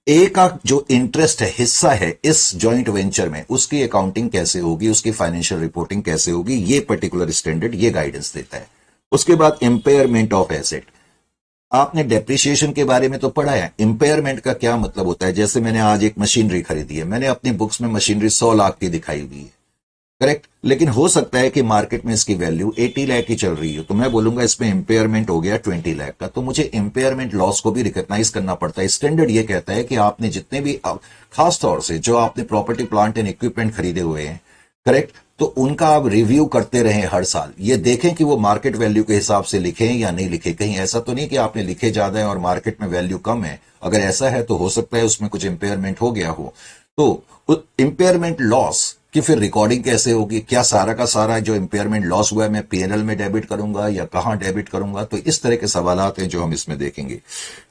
ए का जो इंटरेस्ट है, हिस्सा है इस जॉइंट वेंचर में, उसकी अकाउंटिंग कैसे होगी, उसकी फाइनेंशियल रिपोर्टिंग कैसे होगी, ये पर्टिकुलर स्टैंडर्ड ये गाइडेंस देता है। उसके बाद इंपेयरमेंट ऑफ एसेट। आपने डेप्रिसिएशन के बारे में तो पढ़ा है, इंपेयरमेंट का क्या मतलब होता है? जैसे मैंने आज एक मशीनरी खरीदी है, मैंने अपनी बुक्स में मशीनरी 100 लाख की दिखाई हुई है, करेक्ट, लेकिन हो सकता है कि मार्केट में इसकी वैल्यू 80 लाख की चल रही है, तो मैं बोलूंगा इसमें इंपेयरमेंट हो गया 20 लाख का, तो मुझे इंपेयरमेंट लॉस को भी रिकॉग्नाइज करना पड़ता है। स्टैंडर्ड ये कहता है कि आपने जितने भी, खास तौर से जो आपने प्रॉपर्टी प्लांट एंड इक्विपमेंट खरीदे हुए हैं, करेक्ट, तो उनका आप रिव्यू करते रहें हर साल, ये देखें कि वो मार्केट वैल्यू के हिसाब से लिखे या नहीं लिखे। कहीं ऐसा तो नहीं कि आपने लिखे ज्यादा है और मार्केट में वैल्यू कम है, अगर ऐसा है तो हो सकता है उसमें कुछ इंपेयरमेंट हो गया हो। तो इंपेयरमेंट लॉस कि फिर रिकॉर्डिंग कैसे होगी, क्या सारा का सारा जो इंपेयरमेंट लॉस हुआ है मैं पीएनएल में डेबिट करूंगा या कहां डेबिट करूंगा, तो इस तरह के सवालात हैं जो हम इसमें देखेंगे।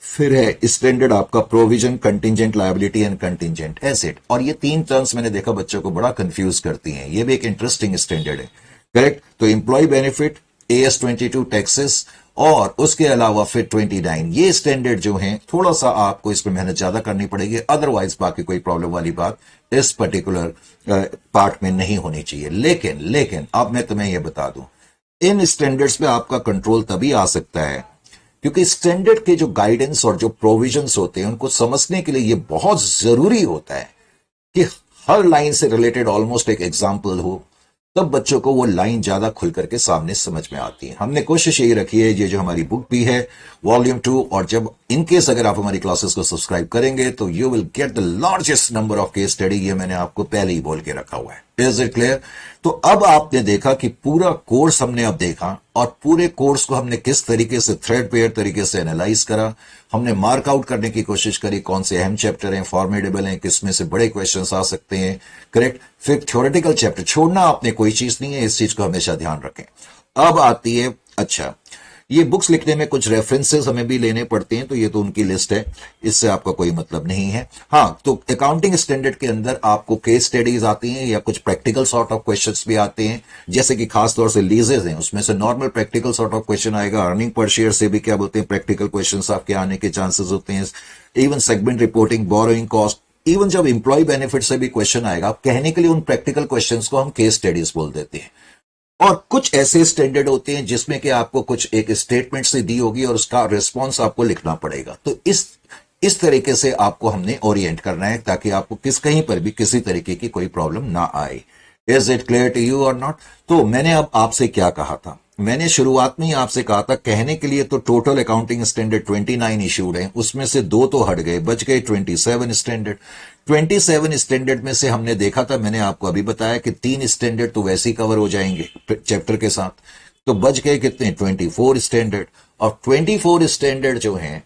फिर है स्टैंडर्ड आपका provision, contingent liability and contingent asset, और ये 3 टर्म्स मैंने देखा बच्चों को बड़ा कंफ्यूज करती हैं, ये भी एक इंटरेस्टिंग स्टैंडर्ड है, करेक्ट। तो एम्प्लॉय बेनिफिट, AS 22 टैक्सेस, और उसके अलावा फिर 29, ये स्टैंडर्ड जो हैं थोड़ा सा आपको इसमें मेहनत ज्यादा करनी पड़ेगी, अदरवाइज बाकी कोई प्रॉब्लम वाली बात इस पर्टिकुलर पार्ट में नहीं होनी चाहिए। लेकिन अब मैं तुम्हें यह बता दूं, इन स्टैंडर्ड्स पे आपका कंट्रोल तभी आ सकता है क्योंकि स्टैंडर्ड के जो गाइडेंस और जो प्रोविजंस होते हैं उनको समझने के लिए ये बहुत जरूरी होता है कि हर लाइन से रिलेटेड ऑलमोस्ट एक एग्जाम्पल हो, तब बच्चों को वो लाइन ज्यादा खुल करके सामने समझ में आती है। हमने कोशिश यही रखी है, ये जो हमारी बुक भी है वॉल्यूम 2, और जब इनकेस अगर आप हमारी क्लासेस को सब्सक्राइब करेंगे तो you will get the largest number of case study. ये मैंने आपको पहले ही बोल के रखा हुआ है। Is it clear? तो अब आपने देखा कि पूरा कोर्स हमने अब देखा, और पूरे कोर्स को हमने किस तरीके से थ्रेड पेयर तरीके से एनालाइज करा। हमने मार्क आउट करने की कोशिश करी कौन से अहम चैप्टर हैं, फॉर्मेडेबल हैं, किसमें से बड़े क्वेश्चंस आ सकते हैं, करेक्ट। फिर थ्योरेटिकल चैप्टर छोड़ना आपने कोई चीज नहीं है, इस चीज को हमेशा ध्यान रखें। अब आती है, अच्छा ये बुक्स लिखने में कुछ रेफरेंसेस हमें भी लेने पड़ते हैं, तो ये तो उनकी लिस्ट है, इससे आपका कोई मतलब नहीं है। हाँ, तो अकाउंटिंग स्टैंडर्ड के अंदर आपको केस स्टडीज आती हैं या कुछ प्रैक्टिकल सॉर्ट ऑफ क्वेश्चंस भी आते हैं, जैसे कि खासतौर से लीजेज हैं, उसमें से normal practical sort of question आएगा। अर्निंग पर शेयर से भी क्या बोलते हैं, प्रैक्टिकल क्वेश्चन आपके आने के चांसेस होते हैं। Even segment reporting, borrowing cost, even जब इंप्लॉय बेनिफिट से भी क्वेश्चन आएगा, कहने के लिए उन प्रैक्टिकल क्वेश्चंस को हम केस स्टडीज बोल देते हैं। और कुछ ऐसे स्टैंडर्ड होते हैं जिसमें कि आपको कुछ एक स्टेटमेंट से दी होगी और उसका रिस्पॉन्स आपको लिखना पड़ेगा। तो इस तरीके से आपको हमने ओरिएंट करना है ताकि आपको कहीं पर भी किसी तरीके की कोई प्रॉब्लम ना आए। Is it clear to you और नॉट? तो मैंने अब आपसे क्या कहा था, मैंने शुरुआत में ही आपसे कहा था कहने के लिए तो टोटल अकाउंटिंग स्टैंडर्ड 29 इश्यूड हैं, उसमें से 2 तो हट गए, बच गए 27 स्टैंडर्ड। 27 स्टैंडर्ड में से हमने देखा था, मैंने आपको अभी बताया कि 3 स्टैंडर्ड तो वैसे ही कवर हो जाएंगे चैप्टर के साथ, तो बच गए कितने, 24 स्टैंडर्ड। और 24 स्टैंडर्ड जो हैं,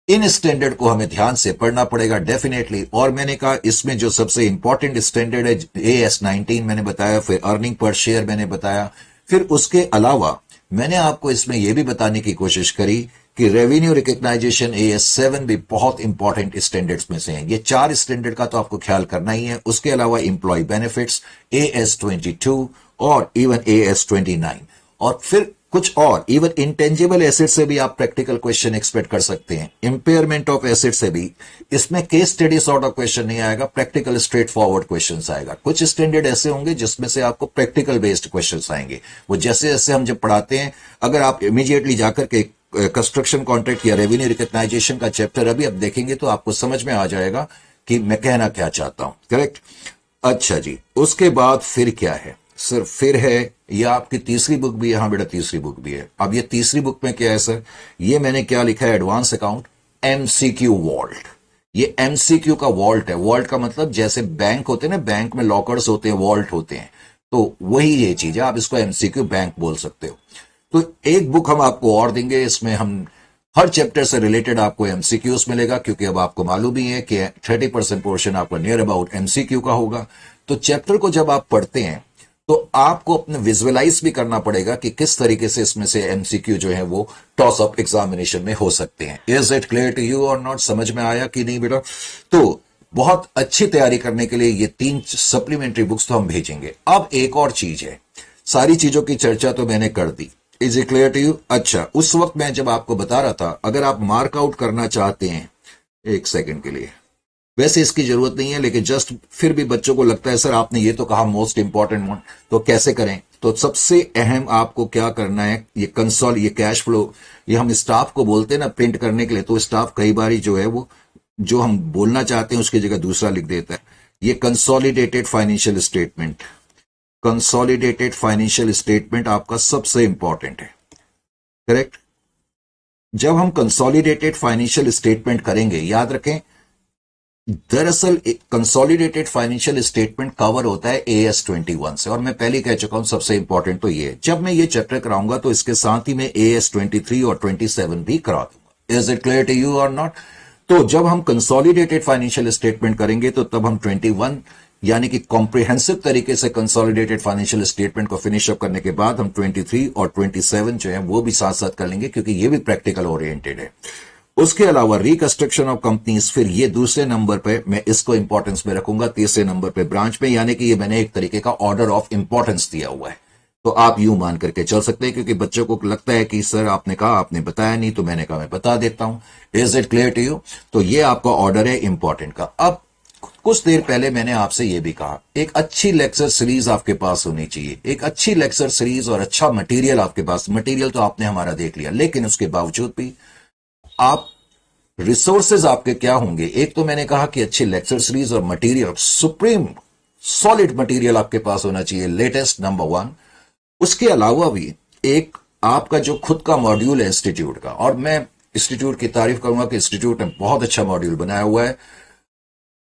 इन स्टैंडर्ड को हमें ध्यान से पढ़ना पड़ेगा डेफिनेटली। और मैंने कहा इसमें जो सबसे इंपॉर्टेंट स्टैंडर्ड है AS19 मैंने बताया, फिर अर्निंग पर शेयर मैंने बताया, फिर उसके अलावा मैंने आपको इसमें यह भी बताने की कोशिश करी कि रेवेन्यू रिकग्नाइजेशन AS7 भी बहुत इंपॉर्टेंट स्टैंडर्ड्स में से हैं। ये 4 स्टैंडर्ड का तो आपको ख्याल करना ही है। उसके अलावा इंप्लॉय बेनिफिट्स AS22 और इवन AS29, और फिर कुछ और इवन इंटेंजिबल एसेट से भी आप प्रैक्टिकल क्वेश्चन एक्सपेक्ट कर सकते हैं। इंपेयरमेंट ऑफ एसेट से भी इसमें case study sort of question नहीं आएगा, प्रैक्टिकल स्ट्रेट फॉरवर्ड क्वेश्चंस आएगा। कुछ स्टैंडर्ड ऐसे होंगे जिसमें से आपको प्रैक्टिकल बेस्ड क्वेश्चंस आएंगे। वो जैसे जैसे हम जब पढ़ाते हैं, अगर आप इमीडिएटली जाकर के कंस्ट्रक्शन कॉन्ट्रैक्ट या रेवेन्यू रिकग्नाइजेशन का चैप्टर अभी आप देखेंगे तो आपको समझ में आ जाएगा कि मैं कहना क्या चाहता हूं, करेक्ट। अच्छा जी, उसके बाद फिर क्या है, सर फिर है, यह आपकी तीसरी बुक भी है। हाँ बेटा, तीसरी बुक भी है। अब ये तीसरी बुक में क्या है सर, ये मैंने क्या लिखा है, एडवांस अकाउंट MCQ वॉल्ट। ये MCQ का वॉल्ट है। वॉल्ट का मतलब जैसे बैंक होते हैं ना, बैंक में लॉकर्स होते हैं, वॉल्ट होते हैं, तो वही ये चीज है। आप इसको MCQ बैंक बोल सकते हो। तो एक बुक हम आपको और देंगे, इसमें हम हर चैप्टर से रिलेटेड आपको MCQs मिलेगा, क्योंकि अब आपको मालूम ही है कि 30% पोर्शन आपका नियर अबाउट MCQ का होगा। तो चैप्टर को जब आप पढ़ते हैं तो आपको अपने विजुअलाइज भी करना पड़ेगा कि किस तरीके से इसमें से MCQ जो है वो टॉस अप एग्जामिनेशन में हो सकते हैं। Is it clear to you और नॉट? समझ में आया कि नहीं बेटा? तो बहुत अच्छी तैयारी करने के लिए ये 3 सप्लीमेंट्री बुक्स तो हम भेजेंगे। अब एक और चीज है, सारी चीजों की चर्चा तो मैंने कर दी। Is it clear to you? अच्छा, उस वक्त मैं जब आपको बता रहा था, अगर आप मार्क आउट करना चाहते हैं, एक सेकंड के लिए, वैसे इसकी जरूरत नहीं है, लेकिन जस्ट फिर भी बच्चों को लगता है सर आपने ये तो कहा मोस्ट इंपॉर्टेंट वन, तो कैसे करें? तो सबसे अहम आपको क्या करना है, ये कंसोल, ये कैश फ्लो, ये हम स्टाफ को बोलते हैं ना प्रिंट करने के लिए, तो स्टाफ कई बार जो है वो जो हम बोलना चाहते हैं उसकी जगह दूसरा लिख देता है। ये consolidated financial statement, consolidated financial statement आपका सबसे इंपॉर्टेंट है, करेक्ट। जब हम कंसोलिडेटेड फाइनेंशियल स्टेटमेंट करेंगे, याद रखें दरअसल कंसोलिडेटेड फाइनेंशियल स्टेटमेंट कवर होता है AS21 से, और मैं पहले कह चुका हूं सबसे इंपॉर्टेंट तो ये है। जब मैं ये चैप्टर कराऊंगा तो इसके साथ ही मैं AS23 और 27 भी करा दूंगा। Is it clear to you और नॉट? तो जब हम कंसोलिडेटेड फाइनेंशियल स्टेटमेंट करेंगे तो तब हम 21 यानी कि कॉम्प्रिहेंसिव तरीके से कंसोलिडेटेड फाइनेंशियल स्टेटमेंट को फिनिश अप करने के बाद हम 23 और 27 जो है वो भी साथ साथ कर लेंगे, क्योंकि ये भी प्रैक्टिकल ओरिएंटेड है। उसके अलावा रिकंस्ट्रक्शन ऑफ कंपनीज, फिर ये दूसरे नंबर पे मैं इसको इंपॉर्टेंस में रखूंगा, तीसरे नंबर पे ब्रांच में, यानी कि ये मैंने एक तरीके का ऑर्डर ऑफ इंपॉर्टेंस दिया हुआ है। तो आप यूं मान करके चल सकते हैं, क्योंकि बच्चों को लगता है कि सर आपने कहा, आपने बताया नहीं, तो मैंने कहा मैं बता देता हूं। Is it clear to you? तो ये आपका ऑर्डर है इंपॉर्टेंट का। अब कुछ देर पहले मैंने आपसे यह भी कहा, एक अच्छी लेक्चर सीरीज आपके पास होनी चाहिए, एक अच्छी लेक्चर सीरीज और अच्छा मटेरियल आपके पास। मटेरियल तो आपने हमारा देख लिया, लेकिन उसके बावजूद भी आप रिसोर्सेज आपके क्या होंगे। एक तो मैंने कहा कि अच्छी लेक्चर सीरीज और मटेरियल, सुप्रीम सॉलिड मटेरियल आपके पास होना चाहिए, लेटेस्ट, नंबर वन। उसके अलावा भी एक आपका जो खुद का मॉड्यूल है इंस्टीट्यूट का, और मैं इंस्टीट्यूट की तारीफ करूंगा कि इंस्टीट्यूट ने बहुत अच्छा मॉड्यूल बनाया हुआ है।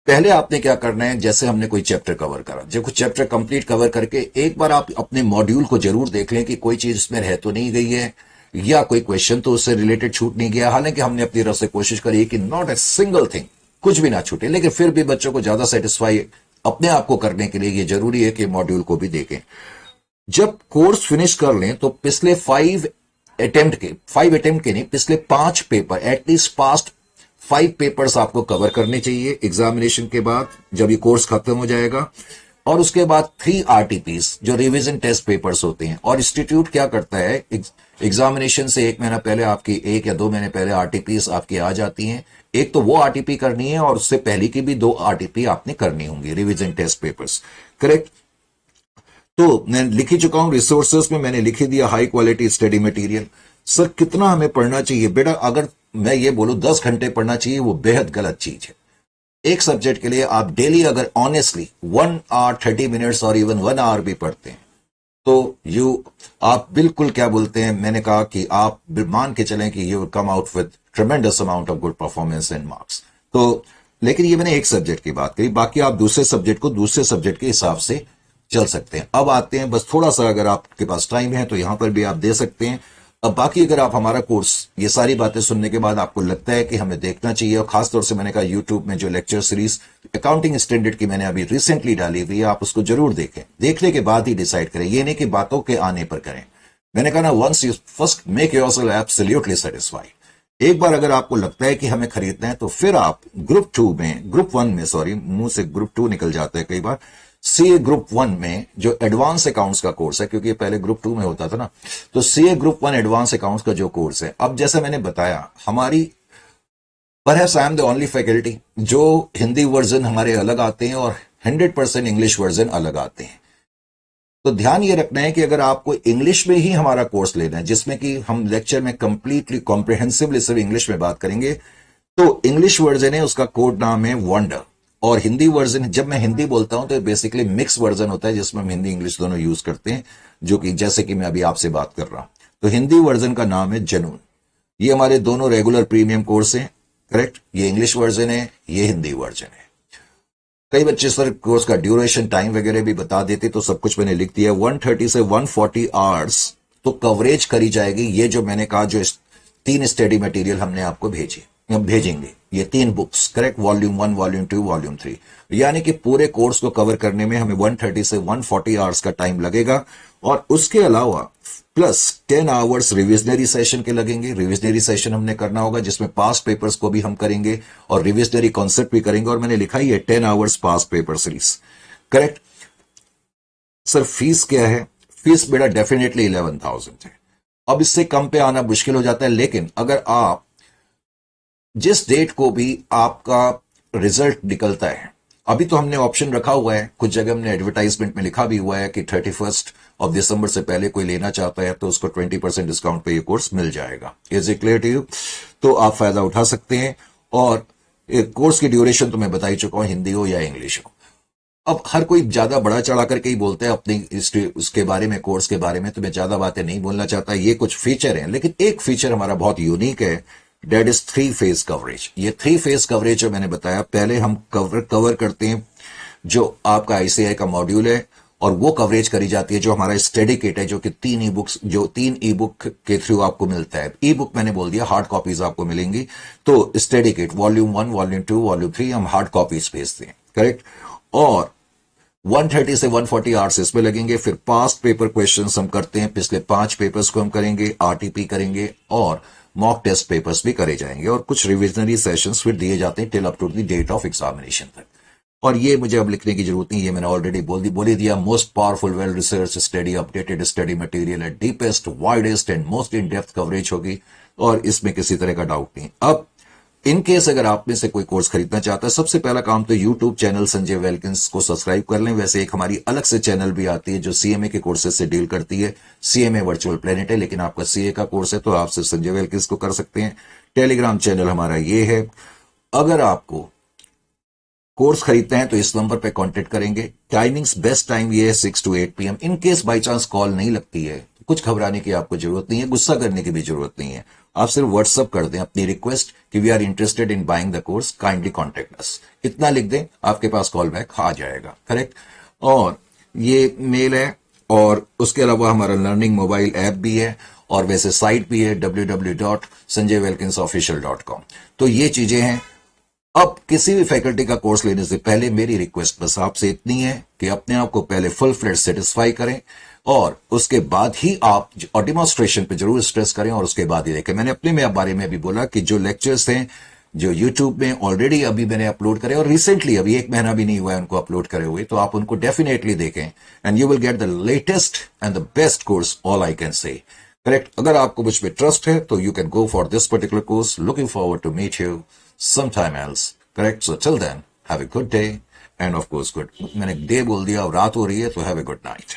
पहले आपने क्या करना है, जैसे हमने कोई चैप्टर कवर करा, जब कुछ चैप्टर कंप्लीट कवर करके एक बार आप अपने मॉड्यूल को जरूर देख लें कि कोई चीज इसमें रह तो नहीं गई है, या कोई क्वेश्चन तो उससे रिलेटेड छूट नहीं गया। हालांकि हमने अपनी तरफ से कोशिश करी कि नॉट ए सिंगल थिंग, कुछ भी ना छूटे, लेकिन फिर भी बच्चों को ज्यादा सेटिस्फाई अपने आप को करने के लिए ये जरूरी है कि मॉड्यूल को भी देखें। जब कोर्स फिनिश कर लें तो पिछले 5 अटेम्प्ट के नहीं, पिछले 5 पेपर, एटलीस्ट पास्ट 5 पेपर्स आपको कवर करने चाहिए एग्जामिनेशन के बाद, जब ये कोर्स खत्म हो जाएगा। और उसके बाद 3 आरटीपीस जो रिवीजन टेस्ट पेपर्स होते हैं। और इंस्टीट्यूट क्या करता है, एग्जामिनेशन से 1 महीना पहले आपकी 1 या 2 महीने पहले आरटीपीस आपकी आ जाती हैं। एक तो वो आरटीपी करनी है और उससे पहले की भी 2 आरटीपी आपने करनी होंगी, रिवीजन टेस्ट पेपर्स, करेक्ट। तो मैं लिख ही चुका हूं, रिसोर्सेस में मैंने लिख ही दिया, high quality study material. Sir कितना हमें पढ़ना चाहिए बेटा? अगर मैं ये बोलूं 10 घंटे पढ़ना चाहिए, वो बेहद गलत चीज है। एक सब्जेक्ट के लिए आप डेली अगर ऑनेस्टली 1 आवर 30 मिनट्स और इवन 1 आवर भी पढ़ते हैं तो आप बिल्कुल क्या बोलते हैं, मैंने कहा कि आप मान के चलें कि you will come out with ट्रेमेंडस amount of good performance and marks. तो लेकिन ये मैंने एक सब्जेक्ट की बात करी, बाकी आप दूसरे सब्जेक्ट को दूसरे सब्जेक्ट के हिसाब से चल सकते हैं। अब आते हैं, बस थोड़ा सा अगर आपके पास टाइम है तो यहां पर भी आप दे सकते हैं। अब बाकी अगर आप हमारा कोर्स, ये सारी बातें सुनने के बाद आपको लगता है कि हमें देखना चाहिए, और खासतौर से मैंने कहा यूट्यूब में जो लेक्चर सीरीज अकाउंटिंग स्टैंडर्ड की मैंने अभी रिसेंटली डाली हुई है, आप उसको जरूर देखें। देखने के बाद ही डिसाइड करें, ये नहीं कि बातों के आने पर करें। मैंने कहा ना, once you first make yourself absolutely satisfied. एक बार अगर आपको लगता है कि हमें खरीदना है तो फिर आप ग्रुप 1 में, सॉरी मुंह से ग्रुप 2 निकल जाता है कई बार, सीए ग्रुप 1 में जो एडवांस अकाउंट्स का कोर्स है, क्योंकि पहले ग्रुप 2 में होता था ना, तो सीए ग्रुप 1 एडवांस अकाउंट्स का जो कोर्स है, अब जैसे मैंने बताया, हमारी perhaps I am the only faculty जो हिंदी वर्जन हमारे अलग आते हैं और 100% इंग्लिश वर्जन अलग आते हैं। तो ध्यान ये रखना है कि अगर आपको इंग्लिश में ही हमारा कोर्स लेना है, जिसमें कि हम लेक्चर में कंप्लीटली कॉम्प्रिहेंसिवली सिर्फ इंग्लिश में बात करेंगे, तो इंग्लिश वर्जन है, उसका कोड नाम है वंडर। और हिंदी वर्जन, जब मैं हिंदी बोलता हूं तो बेसिकली मिक्स वर्जन होता है, जिसमें हम हिंदी इंग्लिश दोनों यूज करते हैं, जो कि जैसे कि मैं अभी आपसे बात कर रहा हूं। तो हिंदी वर्जन का नाम है जनून। ये हमारे दोनों रेगुलर प्रीमियम कोर्स हैं, करेक्ट। ये इंग्लिश वर्जन है, ये हिंदी वर्जन है। कई बच्चे सर कोर्स का ड्यूरेशन, टाइम वगैरह भी बता देते, तो सब कुछ मैंने लिख दिया। 130 से 140 आवर्स तो कवरेज करी जाएगी। ये जो मैंने कहा, जो 3 स्टडी मटेरियल हमने आपको भेजेंगे, ये 3 books, correct, volume 1, volume 2, volume 3, यानी कि पूरे कोर्स को कवर करने में हमें 130 से 140 आवर्स का टाइम लगेगा। और उसके अलावा प्लस 10 आवर्स रिविजनरी सेशन के लगेंगे। रिविजनरी सेशन हमने करना होगा, जिसमें पास्ट पेपर्स को भी हम करेंगे और रिविजनरी कॉन्सेप्ट भी करेंगे। और मैंने लिखा ही है 10 hours past paper series, correct. Sir fees क्या है? फीस बेटा डेफिनेटली 11,000 है। अब इससे कम पे आना मुश्किल हो जाता है, लेकिन अगर आप जिस डेट को भी आपका रिजल्ट निकलता है, अभी तो हमने ऑप्शन रखा हुआ है, कुछ जगह हमने एडवर्टाइजमेंट में लिखा भी हुआ है कि 31 दिसंबर से पहले कोई लेना चाहता है तो उसको 20% डिस्काउंट पे ये कोर्स मिल जाएगा। Is it clear to you? तो आप फायदा उठा सकते हैं। और कोर्स की ड्यूरेशन तो मैं बता ही चुका हूं, हिंदी हो या इंग्लिश हो। अब हर कोई ज्यादा बड़ा चढ़ा करके ही बोलते हैं अपनी उसके बारे में, कोर्स के बारे में, तो मैं ज्यादा बातें नहीं बोलना चाहता। ये कुछ फीचर हैं, लेकिन एक फीचर हमारा बहुत यूनिक है, डेट इज 3 फेज कवरेज। ये 3 फेज कवरेज जो मैंने बताया, पहले हम कवर करते हैं जो आपका आईसीआई का मॉड्यूल है, और वो कवरेज करी जाती है जो हमारा स्टडी किट है, जो कि 3 ई बुक के थ्रू आपको मिलता है। ई बुक मैंने बोल दिया, हार्ड कॉपीज आपको मिलेंगी। तो study kit volume 1, volume 2, volume 3 हम हार्ड कॉपीज भेजते हैं, करेक्ट। और 130 से 140 आवर्स इसमें लगेंगे। फिर पास्ट पेपर क्वेश्चंस हम करते हैं, पिछले 5 पेपर्स को हम करेंगे, आरटीपी करेंगे, और मॉक टेस्ट पेपर्स भी करे जाएंगे, और कुछ रिविजनरी सेशंस फिर दिए जाते हैं till up to the date of examination तक। और ये मुझे अब लिखने की जरूरत नहीं, ये मैंने ऑलरेडी बोल ही दिया। Most powerful, well research study, updated study material है, deepest, widest and most in depth coverage होगी, और इसमें किसी तरह का डाउट नहीं। अब इन केस अगर आप में से कोई कोर्स खरीदना चाहता है, सबसे पहला काम तो यूट्यूब चैनल संजय वेलकिंस को सब्सक्राइब कर लें। वैसे एक हमारी अलग से चैनल भी आती है जो सीएमए के कोर्सेज से डील करती है, सीएमए वर्चुअल प्लेनेट है, लेकिन आपका सीए का कोर्स है तो आप सिर्फ संजय वेलकिंस को कर सकते हैं। टेलीग्राम चैनल हमारा ये है। अगर आपको कोर्स खरीदते हैं तो इस नंबर पे कांटेक्ट करेंगे। टाइमिंग्स बेस्ट टाइम ये है 6 to 8 PM। In case by chance call नहीं लगती है तो कुछ घबराने की आपको जरूरत नहीं है, गुस्सा करने की भी जरूरत नहीं है। आप सिर्फ व्हाट्सअप कर दें अपनी रिक्वेस्ट कि we are interested in buying the course, kindly contact us, इतना लिख दें, आपके पास कॉल बैक आ जाएगा। करेक्ट। और ये मेल है, और उसके अलावा हमारा लर्निंग मोबाइल ऐप भी है, और वैसे साइट भी है www.sanjayvelkinsofficial.com। तो ये चीजें हैं। अब किसी भी फैकल्टी का कोर्स लेने से पहले मेरी रिक्वेस्ट बस आपसे इतनी है कि अपने आप को पहले फुल फ्लेज सेटिस्फाई करें, और उसके बाद ही आप, और डिमॉन्स्ट्रेशन पे जरूर स्ट्रेस करें, और उसके बाद ही देखें। मैंने अपने में बारे में भी बोला कि जो लेक्चर्स हैं जो यूट्यूब में ऑलरेडी अभी मैंने अपलोड करे, और रिसेंटली अभी 1 महीना भी नहीं हुआ है उनको अपलोड करे हुए, तो आप उनको डेफिनेटली देखें and you will get the latest and the best course, all I can say. Correct. अगर आपको मुझ पे ट्रस्ट है तो you can go for this particular course. Looking forward to meet you sometime else. Correct? So till then, have a good day and of course good. मैंने day बोल दिया, अब रात हो रही है, तो have a good night.